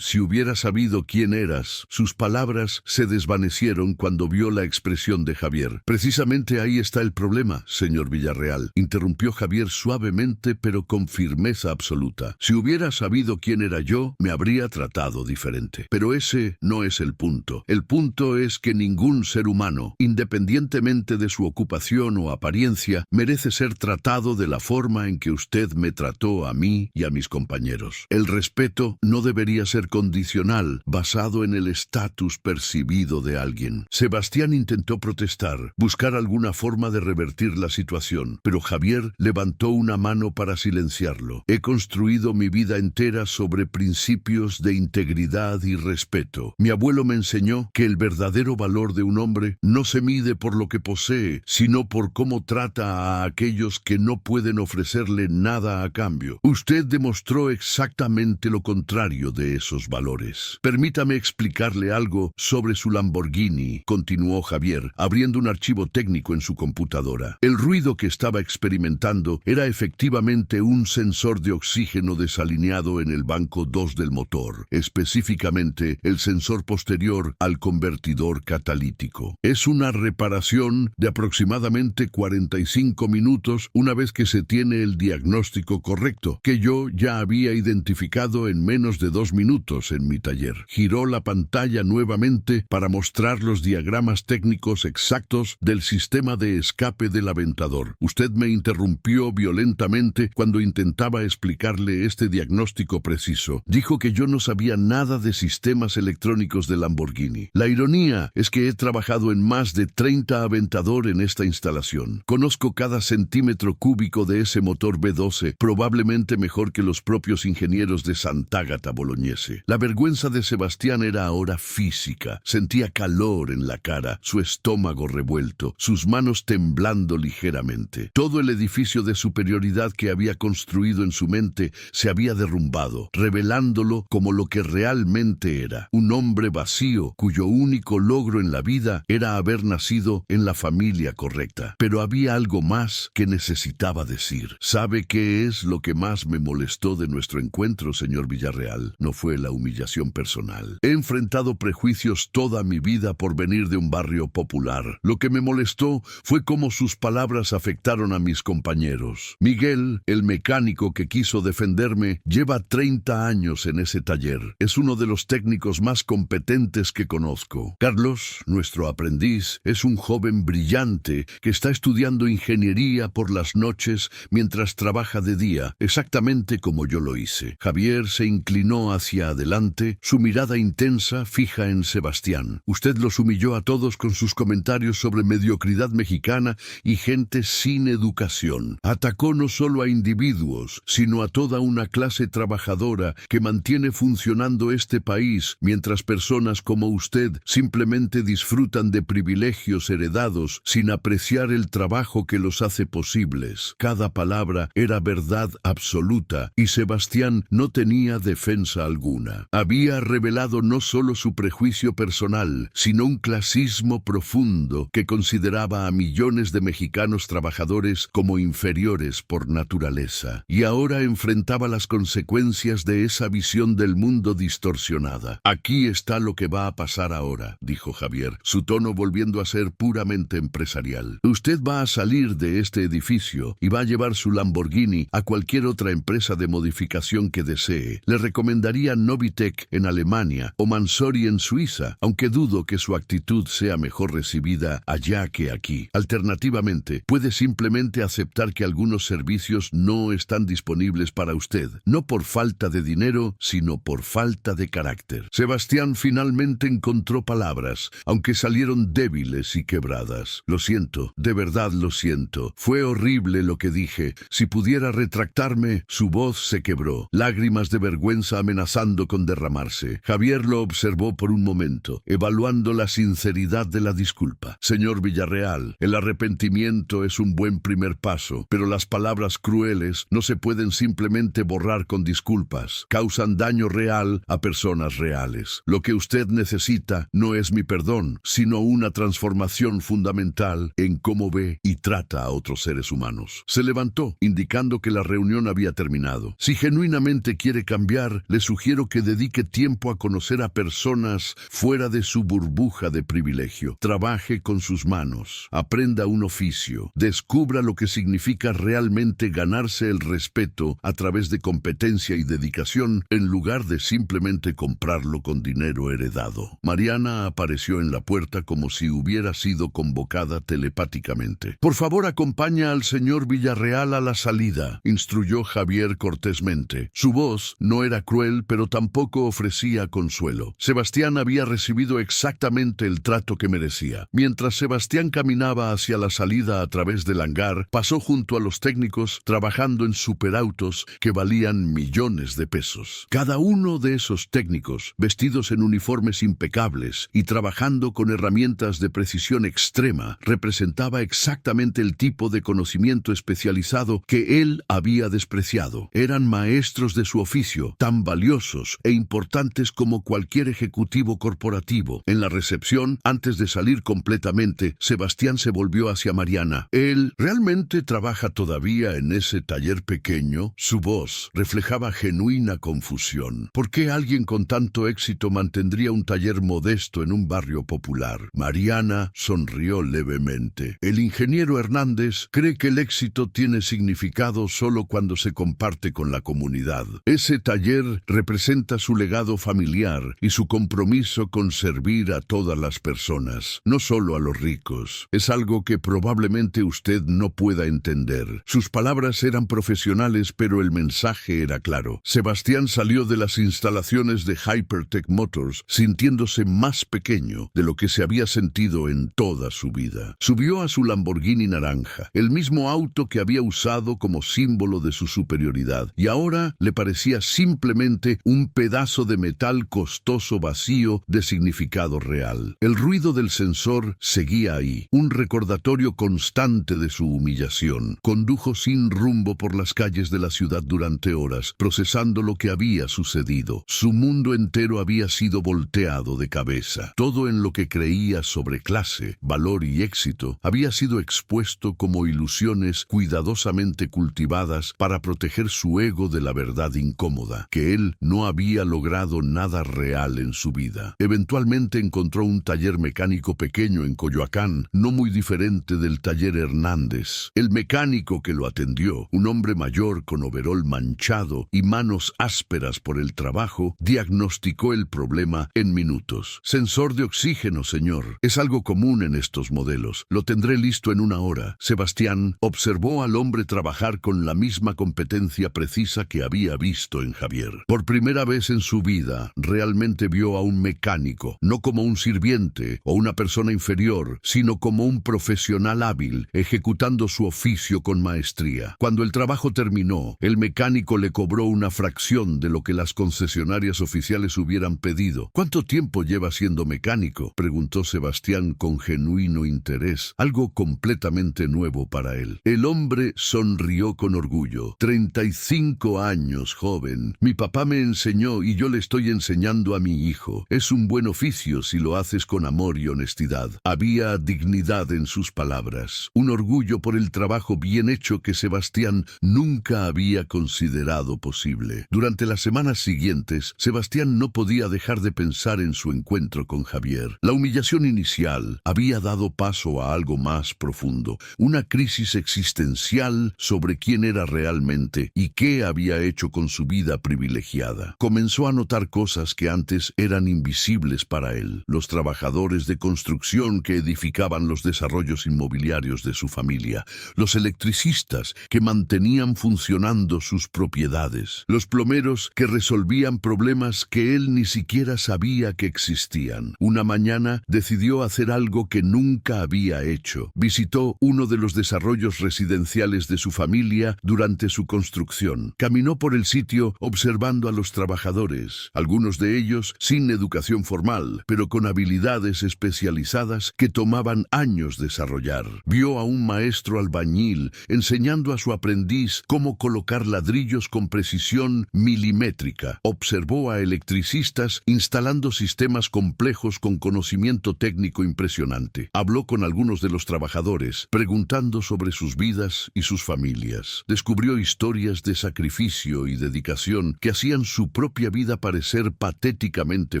Si hubiera sabido quién eras. Sus palabras se desvanecieron cuando vio la expresión de Javier. Precisamente ahí está el problema, señor Villarreal, interrumpió Javier suavemente pero con firmeza absoluta. Si hubiera sabido quién era yo, me habría tratado diferente. Pero ese no es el punto. El punto es que ningún ser humano, independientemente de su ocupación o apariencia, merece ser tratado de la forma en que usted me trató a mí y a mis compañeros. El respeto no debería ser condicional, basado en el estatus percibido de alguien. Sebastián intentó protestar, buscar alguna forma de revertir la situación, pero Javier levantó una mano para silenciarlo. He construido mi vida entera sobre principios de integridad y respeto. Mi abuelo me enseñó que el verdadero valor de un hombre no se mide por lo que posee, sino por cómo trata a aquellos que no pueden ofrecerle nada a cambio. Usted demostró exactamente lo contrario de esos valores. Permítame explicarle algo sobre su Lamborghini, continuó Javier, abriendo un archivo técnico en su computadora. El ruido que estaba experimentando era efectivamente un sensor de oxígeno desalineado en el banco 2 del motor, específicamente el sensor posterior al convertidor catalítico. Es una reparación de aproximadamente 45 minutos una vez que se tiene el diagnóstico correcto, que yo ya ya había identificado en menos de 2 minutos en mi taller. Giró la pantalla nuevamente para mostrar los diagramas técnicos exactos del sistema de escape del Aventador. Usted me interrumpió violentamente cuando intentaba explicarle este diagnóstico preciso. Dijo que yo no sabía nada de sistemas electrónicos de Lamborghini. La ironía es que he trabajado en más de 30 Aventador en esta instalación. Conozco cada centímetro cúbico de ese motor V12, probablemente mejor que los propios ingenieros de Sant'Agata Bolognese. La vergüenza de Sebastián era ahora física. Sentía calor en la cara, su estómago revuelto, sus manos temblando ligeramente. Todo el edificio de superioridad que había construido en su mente se había derrumbado, revelándolo como lo que realmente era: un hombre vacío cuyo único logro en la vida era haber nacido en la familia correcta. Pero había algo más que necesitaba decir. ¿Sabe qué es lo que más me molestó de nuestro encuentro, señor Villarreal? No fue la humillación personal. He enfrentado prejuicios toda mi vida por venir de un barrio popular. Lo que me molestó fue cómo sus palabras afectaron a mis compañeros. Miguel, el mecánico que quiso defenderme, lleva 30 años en ese taller. Es uno de los técnicos más competentes que conozco. Carlos, nuestro aprendiz, es un joven brillante que está estudiando ingeniería por las noches mientras trabaja de día, exactamente como yo lo hice. Javier se inclinó hacia adelante, su mirada intensa fija en Sebastián. Usted los humilló a todos con sus comentarios sobre mediocridad mexicana y gente sin educación. Atacó no solo a individuos, sino a toda una clase trabajadora que mantiene funcionando este país, mientras personas como usted simplemente disfrutan de privilegios heredados sin apreciar el trabajo que los hace posibles. Cada palabra era verdad absoluta y Sebastián no tenía defensa alguna. Había revelado no solo su prejuicio personal, sino un clasismo profundo que consideraba a millones de mexicanos trabajadores como inferiores por naturaleza. Y ahora enfrentaba las consecuencias de esa visión del mundo distorsionada. Aquí está lo que va a pasar ahora, dijo Javier, su tono volviendo a ser puramente empresarial. Usted va a salir de este edificio y va a llevar su Lamborghini a cualquier otra empresa de modificación que desee. Le recomendaría Novitec en Alemania o Mansory en Suiza, aunque dudo que su actitud sea mejor recibida allá que aquí. Alternativamente, puede simplemente aceptar que algunos servicios no están disponibles para usted, no por falta de dinero, sino por falta de carácter. Sebastián finalmente encontró palabras, aunque salieron débiles y quebradas. Lo siento, de verdad lo siento. Fue horrible lo que dije. Si pudiera retractarme, su voz se quebró, lágrimas de vergüenza amenazando con derramarse. Javier lo observó por un momento, evaluando la sinceridad de la disculpa. Señor Villarreal, el arrepentimiento es un buen primer paso, pero las palabras crueles no se pueden simplemente borrar con disculpas. Causan daño real a personas reales. Lo que usted necesita no es mi perdón, sino una transformación fundamental en cómo ve y trata a otros seres humanos. Se levantó, indicando que la reunión había terminado. Si genuinamente quiere cambiar, le sugiero que dedique tiempo a conocer a personas fuera de su burbuja de privilegio. Trabaje con sus manos, aprenda un oficio, descubra lo que significa realmente ganarse el respeto a través de competencia y dedicación, en lugar de simplemente comprarlo con dinero heredado. Mariana apareció en la puerta como si hubiera sido convocada telepáticamente. Por favor, acompaña al señor Villarreal a la salida, instruyó Javier cortésmente. Su voz no era cruel, pero tampoco ofrecía consuelo. Sebastián había recibido exactamente el trato que merecía. Mientras Sebastián caminaba hacia la salida a través del hangar, pasó junto a los técnicos trabajando en superautos que valían millones de pesos. Cada uno de esos técnicos, vestidos en uniformes impecables y trabajando con herramientas de precisión extrema, representaba exactamente el tipo de conocimiento especializado que él había despreciado. Eran maestros de su oficio, tan valiosos e importantes como cualquier ejecutivo corporativo. En la recepción, antes de salir completamente, Sebastián se volvió hacia Mariana. ¿Él realmente trabaja todavía en ese taller pequeño? Su voz reflejaba genuina confusión. ¿Por qué alguien con tanto éxito mantendría un taller modesto en un barrio popular? Mariana sonrió levemente. El ingeniero Hernández cree que el éxito tiene significado solo cuando se comparte con la comunidad. Ese taller representa su legado familiar y su compromiso con servir a todas las personas, no solo a los ricos. Es algo que probablemente usted no pueda entender. Sus palabras eran profesionales, pero el mensaje era claro. Sebastián salió de las instalaciones de Hypertech Motors sintiéndose más pequeño de lo que se había sentido en toda su vida. Subió a su Lamborghini naranja, el mismo auto que había usado como símbolo de su superioridad, y ahora le parecía simplemente un pedazo de metal costoso vacío de significado real. El ruido del sensor seguía ahí, un recordatorio constante de su humillación. Condujo sin rumbo por las calles de la ciudad durante horas, procesando lo que había sucedido. Su mundo entero había sido volteado de cabeza. Todo en lo que creía sobre clase, valor y éxito había sido expuesto como ilusiones cuidadosamente cultivadas para proteger su ego de la verdad incómoda, que él no había logrado nada real en su vida. Eventualmente encontró un taller mecánico pequeño en Coyoacán, no muy diferente del taller Hernández. El mecánico que lo atendió, un hombre mayor con overol manchado y manos ásperas por el trabajo, diagnosticó el problema en minutos. Sensor de oxígeno, señor. Es algo común en estos modelos. Lo tendré listo en una hora. Sebastián observó al hombre trabajar con la misma competencia precisa que había visto en Javier. Por primera vez en su vida, realmente vio a un mecánico, no como un sirviente o una persona inferior, sino como un profesional hábil, ejecutando su oficio con maestría. Cuando el trabajo terminó, el mecánico le cobró una fracción de lo que las concesionarias oficiales hubieran pedido. ¿Cuánto tiempo lleva siendo mecánico?, preguntó Sebastián con genuino interés, algo completamente nuevo para él. El hombre sonrió con orgullo. 35 años, joven. Mi papá me enseñó y yo le estoy enseñando a mi hijo. Es un buen oficio si lo haces con amor y honestidad. Había dignidad en sus palabras, un orgullo por el trabajo bien hecho que Sebastián nunca había considerado posible. Durante las semanas siguientes, Sebastián no podía dejar de pensar en su encuentro con Javier. La humillación inicial había dado paso a algo más profundo, una crisis existencial sobre quién era realmente y qué había hecho con su vida privilegiada. Comenzó a notar cosas que antes eran invisibles para él. Los trabajadores de construcción que edificaban los desarrollos inmobiliarios de su familia, los electricistas que mantenían funcionando sus propiedades, los plomeros que resolvían problemas que él ni siquiera sabía que existían. Una mañana decidió hacer algo que nunca había hecho. Visitó uno de los desarrollos residenciales de su familia durante su construcción. Caminó por el sitio observando a los trabajadores, algunos de ellos sin educación formal, pero con habilidades especializadas que tomaban años desarrollar. Vio a un maestro albañil enseñando a su aprendiz cómo colocar ladrillos con precisión milimétrica. Observó a electricistas instalando sistemas complejos con conocimiento técnico impresionante. Habló con algunos de los trabajadores, preguntando sobre sus vidas y sus familias. Descubrió historias de sacrificio y dedicación que hacían su propia vida parecer patéticamente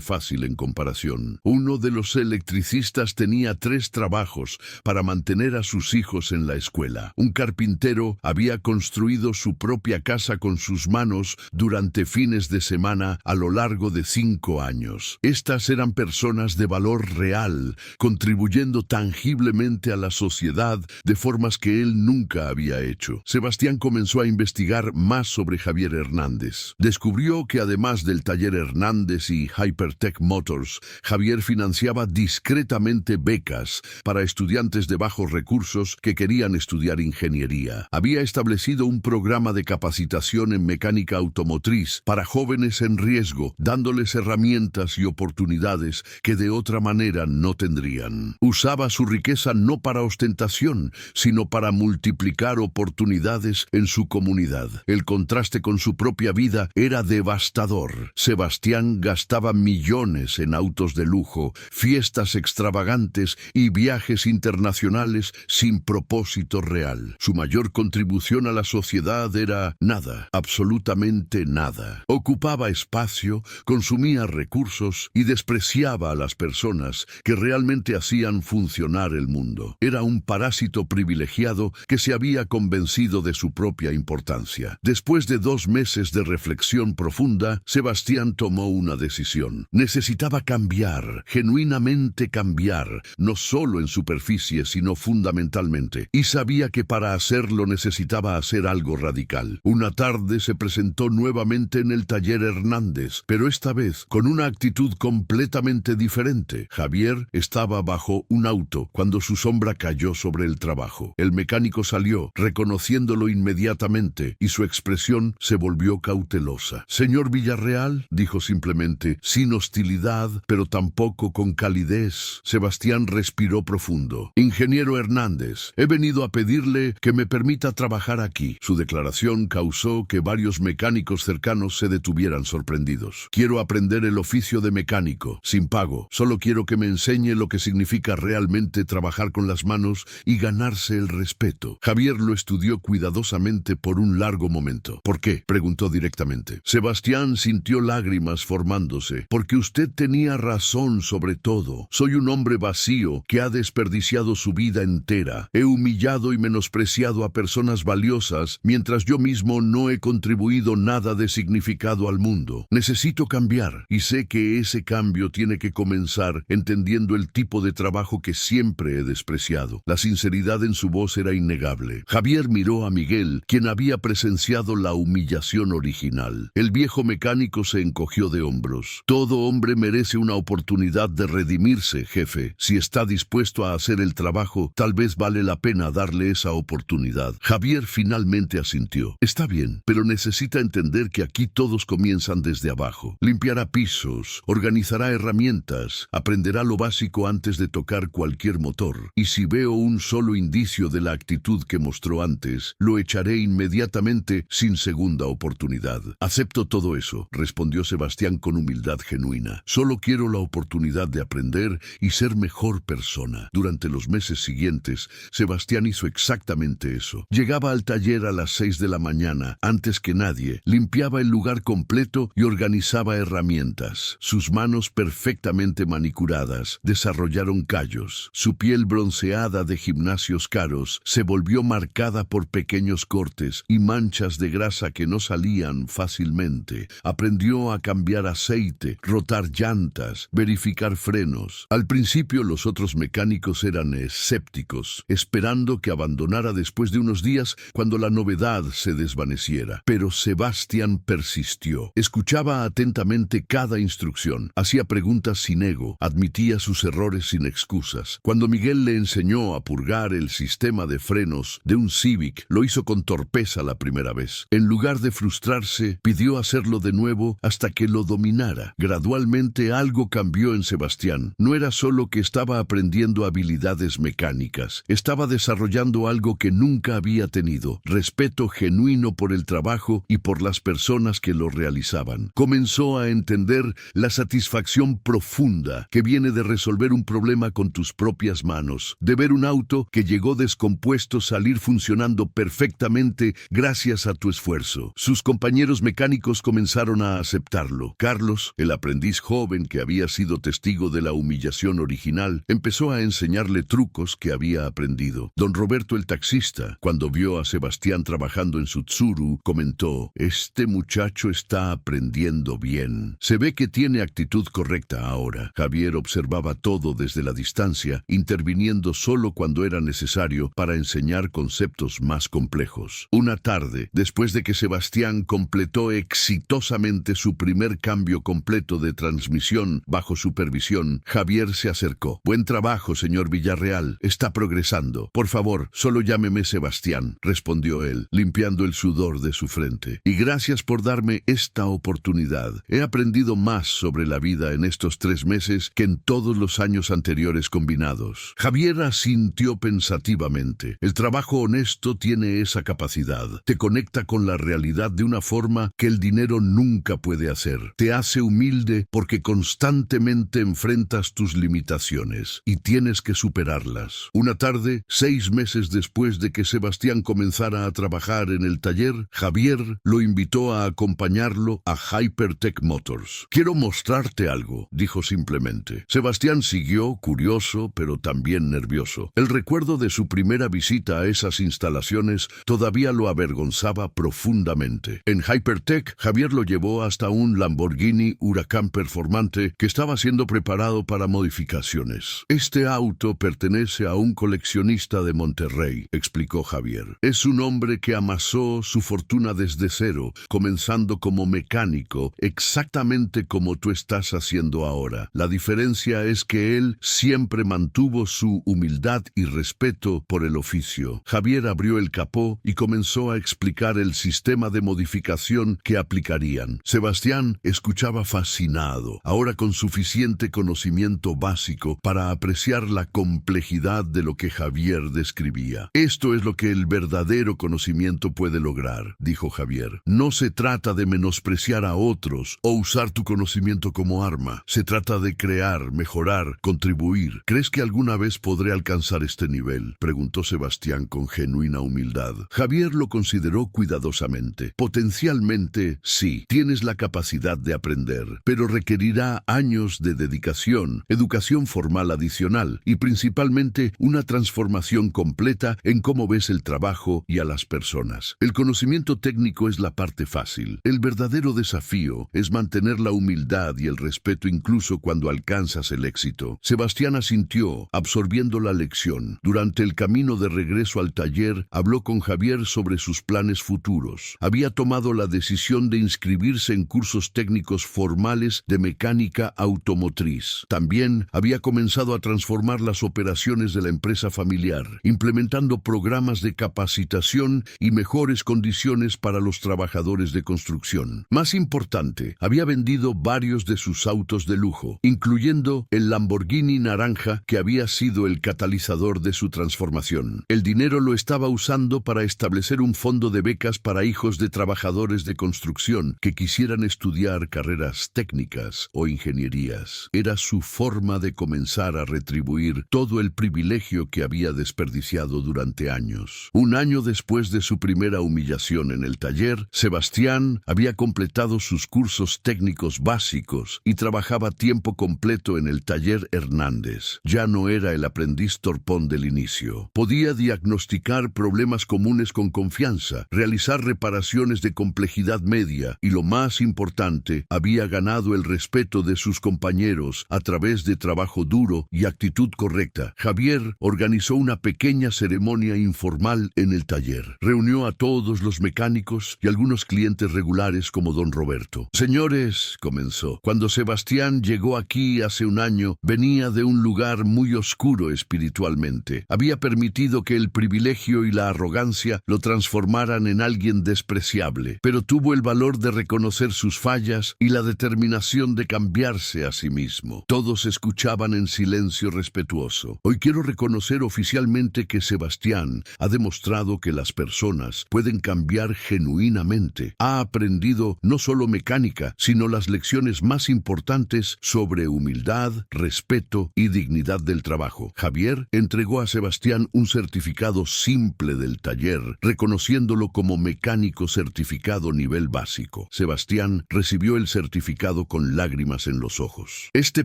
fácil en comparación. Uno de los electricistas tenía 3 trabajos para mantener a sus hijos en la escuela. Un carpintero había construido su propia casa con sus manos durante fines de semana a lo largo de 5 años. Estas eran personas de valor real, contribuyendo tangiblemente a la sociedad de formas que él nunca había hecho. Sebastián comenzó a investigar más sobre Javier Hernández. Descubrió que además del taller Hernández y Hypertech Motors, Javier financiaba discretamente becas para estudiantes de bajos recursos que querían estudiar ingeniería. Había establecido un programa de capacitación en mecánica automotriz para jóvenes en riesgo, dándoles herramientas y oportunidades que de otra manera no tendrían. Usaba su riqueza no para ostentación, sino para multiplicar oportunidades en su comunidad. El contraste con su propia vida era devastador. Sebastián gastaba millones en autos de lujo, fiestas extravagantes y viajes internacionales sin propósito real. Su mayor contribución a la sociedad era nada, absolutamente nada. Ocupaba espacio, consumía recursos y despreciaba a las personas que realmente hacían funcionar el mundo. Era un parásito privilegiado que se había convencido de su propia importancia. Después de 2 meses de reflexión profunda, Sebastián tomó una decisión. Necesitaba cambiar, genuinamente cambiar, no solo en superficie, sino fundamentalmente. Y sabía que para hacerlo necesitaba hacer algo radical. Una tarde se presentó nuevamente en el taller Hernández, pero esta vez con una actitud completamente diferente. Javier estaba bajo un auto cuando su sombra cayó sobre el trabajo. El mecánico salió, reconociéndolo inmediatamente, y su expresión se volvió cautelosa. «Señor Villarreal», dijo simplemente, sin hostilidad, pero tampoco con calidez. Sebastián respiró profundo. «Ingeniero Hernández, he venido a pedirle que me permita trabajar aquí». Su declaración causó que varios mecánicos cercanos se detuvieran sorprendidos. «Quiero aprender el oficio de mecánico, sin pago. Solo quiero que me enseñe lo que significa realmente trabajar con las manos y ganarse el respeto». Javier lo estudió cuidadosamente por un largo momento. «¿Por qué?», preguntó directamente. Sebastián sintió lágrimas formándose. «Porque usted tenía razón sobre todo. Soy un hombre vacío que ha desperdiciado su vida entera. He humillado y menospreciado a personas valiosas mientras yo mismo no he contribuido nada de significado al mundo. Necesito cambiar y sé que ese cambio tiene que comenzar entendiendo el tipo de trabajo que siempre he despreciado». La sinceridad en su voz era innegable. Javier miró a Miguel, quien había presenciado la humillación original. El viejo mecánico se encogió de hombros. «Todo hombre merece una oportunidad de redimirse, jefe. Si está dispuesto a hacer el trabajo, tal vez vale la pena darle esa oportunidad». Javier finalmente asintió. «Está bien, pero necesita entender que aquí todos comienzan desde abajo. Limpiará pisos, organizará herramientas, aprenderá lo básico antes de tocar cualquier motor. Y si veo un solo indicio de la actitud que mostró antes, lo echaré inmediatamente sin segunda oportunidad». «Acepto todo eso», respondió Sebastián con humildad genuina. «Solo quiero la oportunidad de aprender y ser mejor persona». Durante los meses siguientes, Sebastián hizo exactamente eso. Llegaba al taller a las 6 de la mañana, antes que nadie, limpiaba el lugar completo y organizaba herramientas. Sus manos perfectamente manicuradas desarrollaron callos. Su piel bronceada de gimnasios caros se volvió marcada por pequeños cortes y manchas de grasa que no salían fácilmente. Aprendió a cambiar aceite, rotar llantas, verificar frenos. Al principio los otros mecánicos eran escépticos, esperando que abandonara después de unos días cuando la novedad se desvaneciera. Pero Sebastián persistió. Escuchaba atentamente cada instrucción, hacía preguntas sin ego, admitía sus errores sin excusas. Cuando Miguel le enseñó a purgar el sistema de frenos de un Civic, lo hizo con torpeza la primera vez. En lugar de frustrarse, pidió hacerlo de nuevo hasta que lo dominara. Gradualmente algo cambió en Sebastián. No era solo que estaba aprendiendo habilidades mecánicas, estaba desarrollando algo que nunca había tenido: respeto genuino por el trabajo y por las personas que lo realizaban. Comenzó a entender la satisfacción profunda que viene de resolver un problema con tus propias manos, de ver un auto que llegó descompuesto salir funcionando perfectamente gracias a tu esfuerzo. Sus compañeros mecánicos comenzaron a aceptarlo. Carlos, el aprendiz joven que había sido testigo de la humillación original, empezó a enseñarle trucos que había aprendido. Don Roberto, el taxista, cuando vio a Sebastián trabajando en su Tsuru, comentó: «Este muchacho está aprendiendo bien. Se ve que tiene actitud correcta ahora». Javier observaba todo desde la distancia, interviniendo solo cuando era necesario para enseñar conceptos más complejos. Una tarde, después de que Sebastián completó exitosamente su primer cambio completo de transmisión bajo supervisión, Javier se acercó. «Buen trabajo, señor Villarreal. Está progresando. Por favor, solo llámeme Sebastián», respondió él, limpiando el sudor de su frente. «Y gracias por darme esta oportunidad. He aprendido más sobre la vida en estos 3 meses que en todos los años anteriores combinados». Javier asintió pensativamente. El trabajo honesto tiene esa capacidad. Te conecta con la realidad de una forma que el dinero nunca puede hacer. Te hace humilde porque constantemente enfrentas tus limitaciones y tienes que superarlas. Una tarde, 6 meses después de que Sebastián comenzara a trabajar en el taller, Javier lo invitó a acompañarlo a Hypertech Motors. «Quiero mostrarte algo», dijo simplemente. Sebastián siguió, curioso, pero también nervioso. El recuerdo de su primera visita a esas instalaciones todavía lo avergonzaba interesaba profundamente. En Hypertech, Javier lo llevó hasta un Lamborghini Huracán performante que estaba siendo preparado para modificaciones. Este auto pertenece a un coleccionista de Monterrey, explicó Javier. Es un hombre que amasó su fortuna desde cero, comenzando como mecánico, exactamente como tú estás haciendo ahora. La diferencia es que él siempre mantuvo su humildad y respeto por el oficio. Javier abrió el capó y comenzó a explicar el sistema de modificación que aplicarían. Sebastián escuchaba fascinado, ahora con suficiente conocimiento básico para apreciar la complejidad de lo que Javier describía. Esto es lo que el verdadero conocimiento puede lograr, dijo Javier. No se trata de menospreciar a otros o usar tu conocimiento como arma. Se trata de crear, mejorar, contribuir. ¿Crees que alguna vez podré alcanzar este nivel?, preguntó Sebastián con genuina humildad. Javier lo consideró cuidadosamente. Potencialmente, sí, tienes la capacidad de aprender, pero requerirá años de dedicación, educación formal adicional y principalmente una transformación completa en cómo ves el trabajo y a las personas. El conocimiento técnico es la parte fácil. El verdadero desafío es mantener la humildad y el respeto incluso cuando alcanzas el éxito. Sebastián asintió, absorbiendo la lección. Durante el camino de regreso al taller, habló con Javier sobre sus planes futuros. Había tomado la decisión de inscribirse en cursos técnicos formales de mecánica automotriz. También había comenzado a transformar las operaciones de la empresa familiar, implementando programas de capacitación y mejores condiciones para los trabajadores de construcción. Más importante, había vendido varios de sus autos de lujo, incluyendo el Lamborghini naranja que había sido el catalizador de su transformación. El dinero lo estaba usando para establecer un fondo de becas para hijos de trabajadores de construcción que quisieran estudiar carreras técnicas o ingenierías. Era su forma de comenzar a retribuir todo el privilegio que había desperdiciado durante años. Un año después de su primera humillación en el taller, Sebastián había completado sus cursos técnicos básicos y trabajaba a tiempo completo en el taller Hernández. Ya no era el aprendiz torpón del inicio. Podía diagnosticar problemas comunes con confianza, realizar reparaciones de complejidad media y, lo más importante, había ganado el respeto de sus compañeros a través de trabajo duro y actitud correcta. Javier organizó una pequeña ceremonia informal en el taller. Reunió a todos los mecánicos y algunos clientes regulares como don Roberto. Señores, comenzó, cuando Sebastián llegó aquí hace un año, venía de un lugar muy oscuro espiritualmente. Había permitido que el privilegio y la arrogancia lo transformaran en alguien despreciable, pero tuvo el valor de reconocer sus fallas y la determinación de cambiarse a sí mismo. Todos escuchaban en silencio respetuoso. Hoy quiero reconocer oficialmente que Sebastián ha demostrado que las personas pueden cambiar genuinamente. Ha aprendido no solo mecánica, sino las lecciones más importantes sobre humildad, respeto y dignidad del trabajo. Javier entregó a Sebastián un certificado simple del taller, reconociéndolo como mecánico certificado nivel básico. Sebastián recibió el certificado con lágrimas en los ojos. Este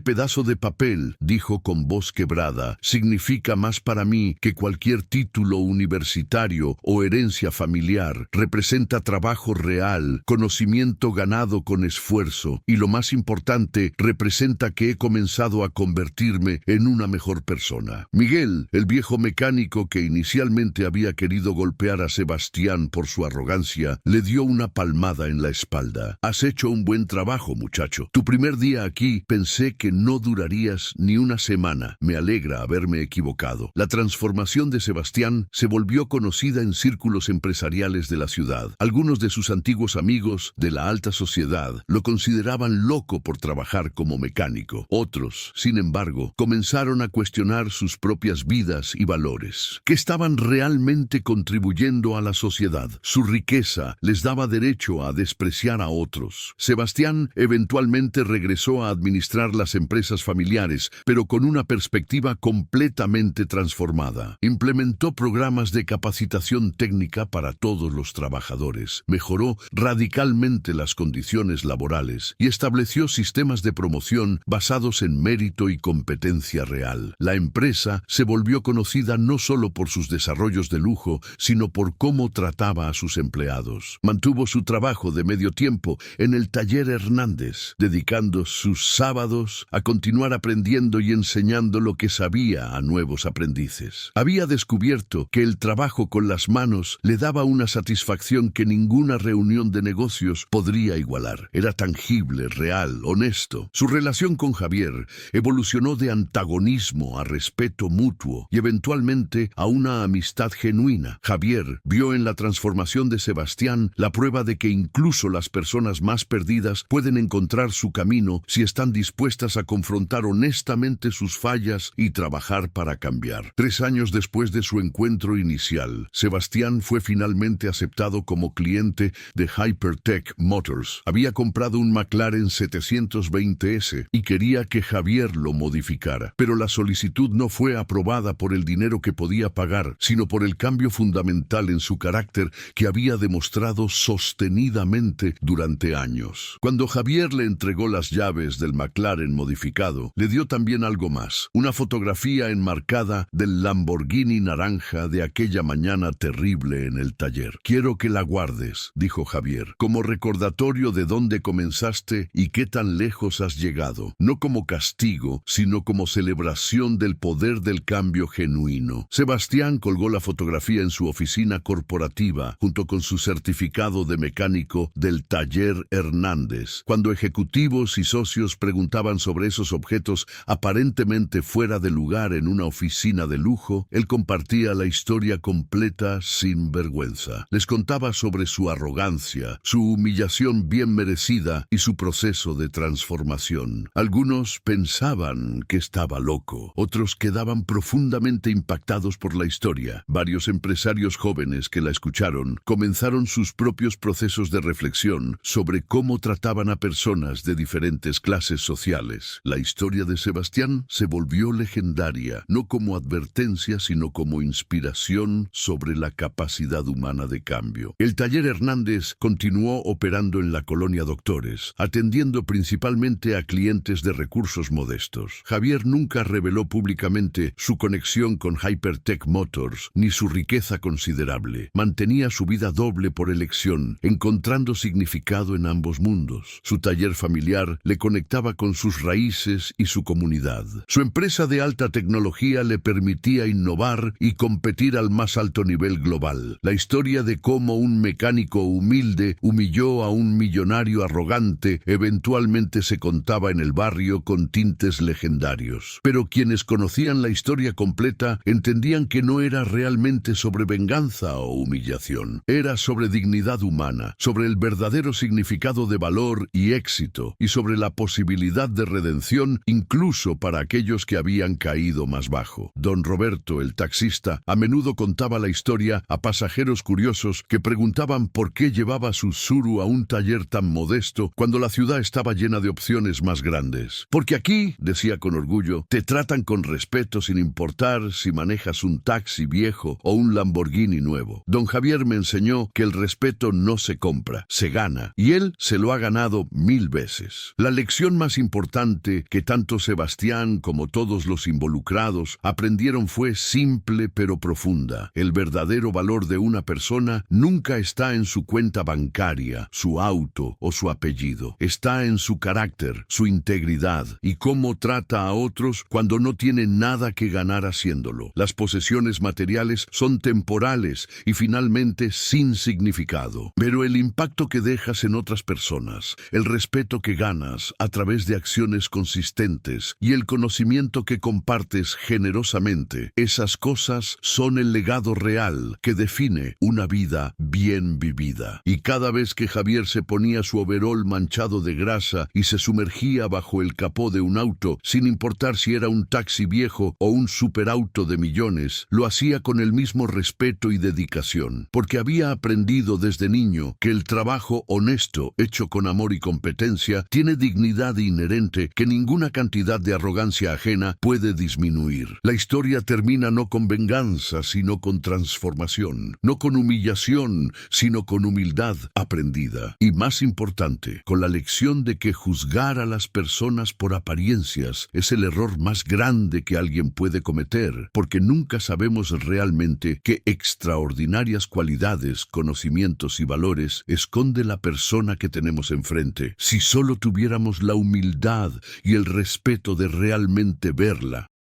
pedazo de papel, dijo con voz quebrada, significa más para mí que cualquier título universitario o herencia familiar. Representa trabajo real, conocimiento ganado con esfuerzo y, lo más importante, representa que he comenzado a convertirme en una mejor persona. Miguel, el viejo mecánico que inicialmente había querido golpear a Sebastián por su arrogancia, le dio una palmada en la espalda. Has hecho un buen trabajo, muchacho. Tu primer día aquí pensé que no durarías ni una semana. Me alegra haberme equivocado. La transformación de Sebastián se volvió conocida en círculos empresariales de la ciudad. Algunos de sus antiguos amigos de la alta sociedad lo consideraban loco por trabajar como mecánico. Otros, sin embargo, comenzaron a cuestionar sus propias vidas y valores. ¿Qué estaban realmente contribuyendo a la sociedad? Su riqueza les daba derecho a despreciar a otros. Sebastián eventualmente regresó a administrar las empresas familiares, pero con una perspectiva completamente transformada. Implementó programas de capacitación técnica para todos los trabajadores, mejoró radicalmente las condiciones laborales y estableció sistemas de promoción basados en mérito y competencia real. La empresa se volvió conocida no solo por sus desarrollos de lujo, sino por cómo trataba pagaba a sus empleados. Mantuvo su trabajo de medio tiempo en el taller Hernández, dedicando sus sábados a continuar aprendiendo y enseñando lo que sabía a nuevos aprendices. Había descubierto que el trabajo con las manos le daba una satisfacción que ninguna reunión de negocios podría igualar. Era tangible, real, honesto. Su relación con Javier evolucionó de antagonismo a respeto mutuo y eventualmente a una amistad genuina. Javier vio en la transformación de Sebastián la prueba de que incluso las personas más perdidas pueden encontrar su camino si están dispuestas a confrontar honestamente sus fallas y trabajar para cambiar. 3 años después de su encuentro inicial, Sebastián fue finalmente aceptado como cliente de Hypertech Motors. Había comprado un McLaren 720S y quería que Javier lo modificara, pero la solicitud no fue aprobada por el dinero que podía pagar, sino por el cambio fundamental en su carácter que había demostrado sostenidamente durante años. Cuando Javier le entregó las llaves del McLaren modificado, le dio también algo más, una fotografía enmarcada del Lamborghini naranja de aquella mañana terrible en el taller. «Quiero que la guardes», dijo Javier, «como recordatorio de dónde comenzaste y qué tan lejos has llegado, no como castigo, sino como celebración del poder del cambio genuino». Sebastián colgó la fotografía en su oficina corporativa junto con su certificado de mecánico del taller Hernández. Cuando ejecutivos y socios preguntaban sobre esos objetos aparentemente fuera de lugar en una oficina de lujo, él compartía la historia completa sin vergüenza. Les contaba sobre su arrogancia, su humillación bien merecida y su proceso de transformación. Algunos pensaban que estaba loco, otros quedaban profundamente impactados por la historia. Varios empresarios jóvenes que la escucharon comenzaron sus propios procesos de reflexión sobre cómo trataban a personas de diferentes clases sociales. La historia de Sebastián se volvió legendaria, no como advertencia, sino como inspiración sobre la capacidad humana de cambio. El taller Hernández continuó operando en la colonia Doctores, atendiendo principalmente a clientes de recursos modestos. Javier nunca reveló públicamente su conexión con Hypertech Motors ni su riqueza considerable. Mantenía su vida doble por elección, encontrando significado en ambos mundos. Su taller familiar le conectaba con sus raíces y su comunidad. Su empresa de alta tecnología le permitía innovar y competir al más alto nivel global. La historia de cómo un mecánico humilde humilló a un millonario arrogante eventualmente se contaba en el barrio con tintes legendarios. Pero quienes conocían la historia completa entendían que no era realmente sobre venganza o humillación. Era sobre dignidad humana, sobre el verdadero significado de valor y éxito, y sobre la posibilidad de redención incluso para aquellos que habían caído más bajo. Don Roberto, el taxista, a menudo contaba la historia a pasajeros curiosos que preguntaban por qué llevaba su Tsuru a un taller tan modesto cuando la ciudad estaba llena de opciones más grandes. «Porque aquí», decía con orgullo, «te tratan con respeto sin importar si manejas un taxi viejo o un Lamborghini nuevo». Don Javier me enseñó que el respeto no se compra, se gana, y él se lo ha ganado 1000 veces. La lección más importante que tanto Sebastián como todos los involucrados aprendieron fue simple pero profunda. El verdadero valor de una persona nunca está en su cuenta bancaria, su auto o su apellido. Está en su carácter, su integridad y cómo trata a otros cuando no tiene nada que ganar haciéndolo. Las posesiones materiales son temporales y finalmente sin significado. Pero el impacto que dejas en otras personas, el respeto que ganas a través de acciones consistentes y el conocimiento que compartes generosamente, esas cosas son el legado real que define una vida bien vivida. Y cada vez que Javier se ponía su overol manchado de grasa y se sumergía bajo el capó de un auto, sin importar si era un taxi viejo o un superauto de millones, lo hacía con el mismo respeto y dedicación, porque había aprendido desde niño que el trabajo honesto, hecho con amor y competencia, tiene dignidad inherente que ninguna cantidad de arrogancia ajena puede disminuir. La historia termina no con venganza, sino con transformación, no con humillación, sino con humildad aprendida. Y más importante, con la lección de que juzgar a las personas por apariencias es el error más grande que alguien puede cometer, porque nunca sabemos realmente qué extraordinarias cualidades cualidades, conocimientos y valores esconde la persona que tenemos enfrente. Si solo tuviéramos la humildad y el respeto de realmente verla,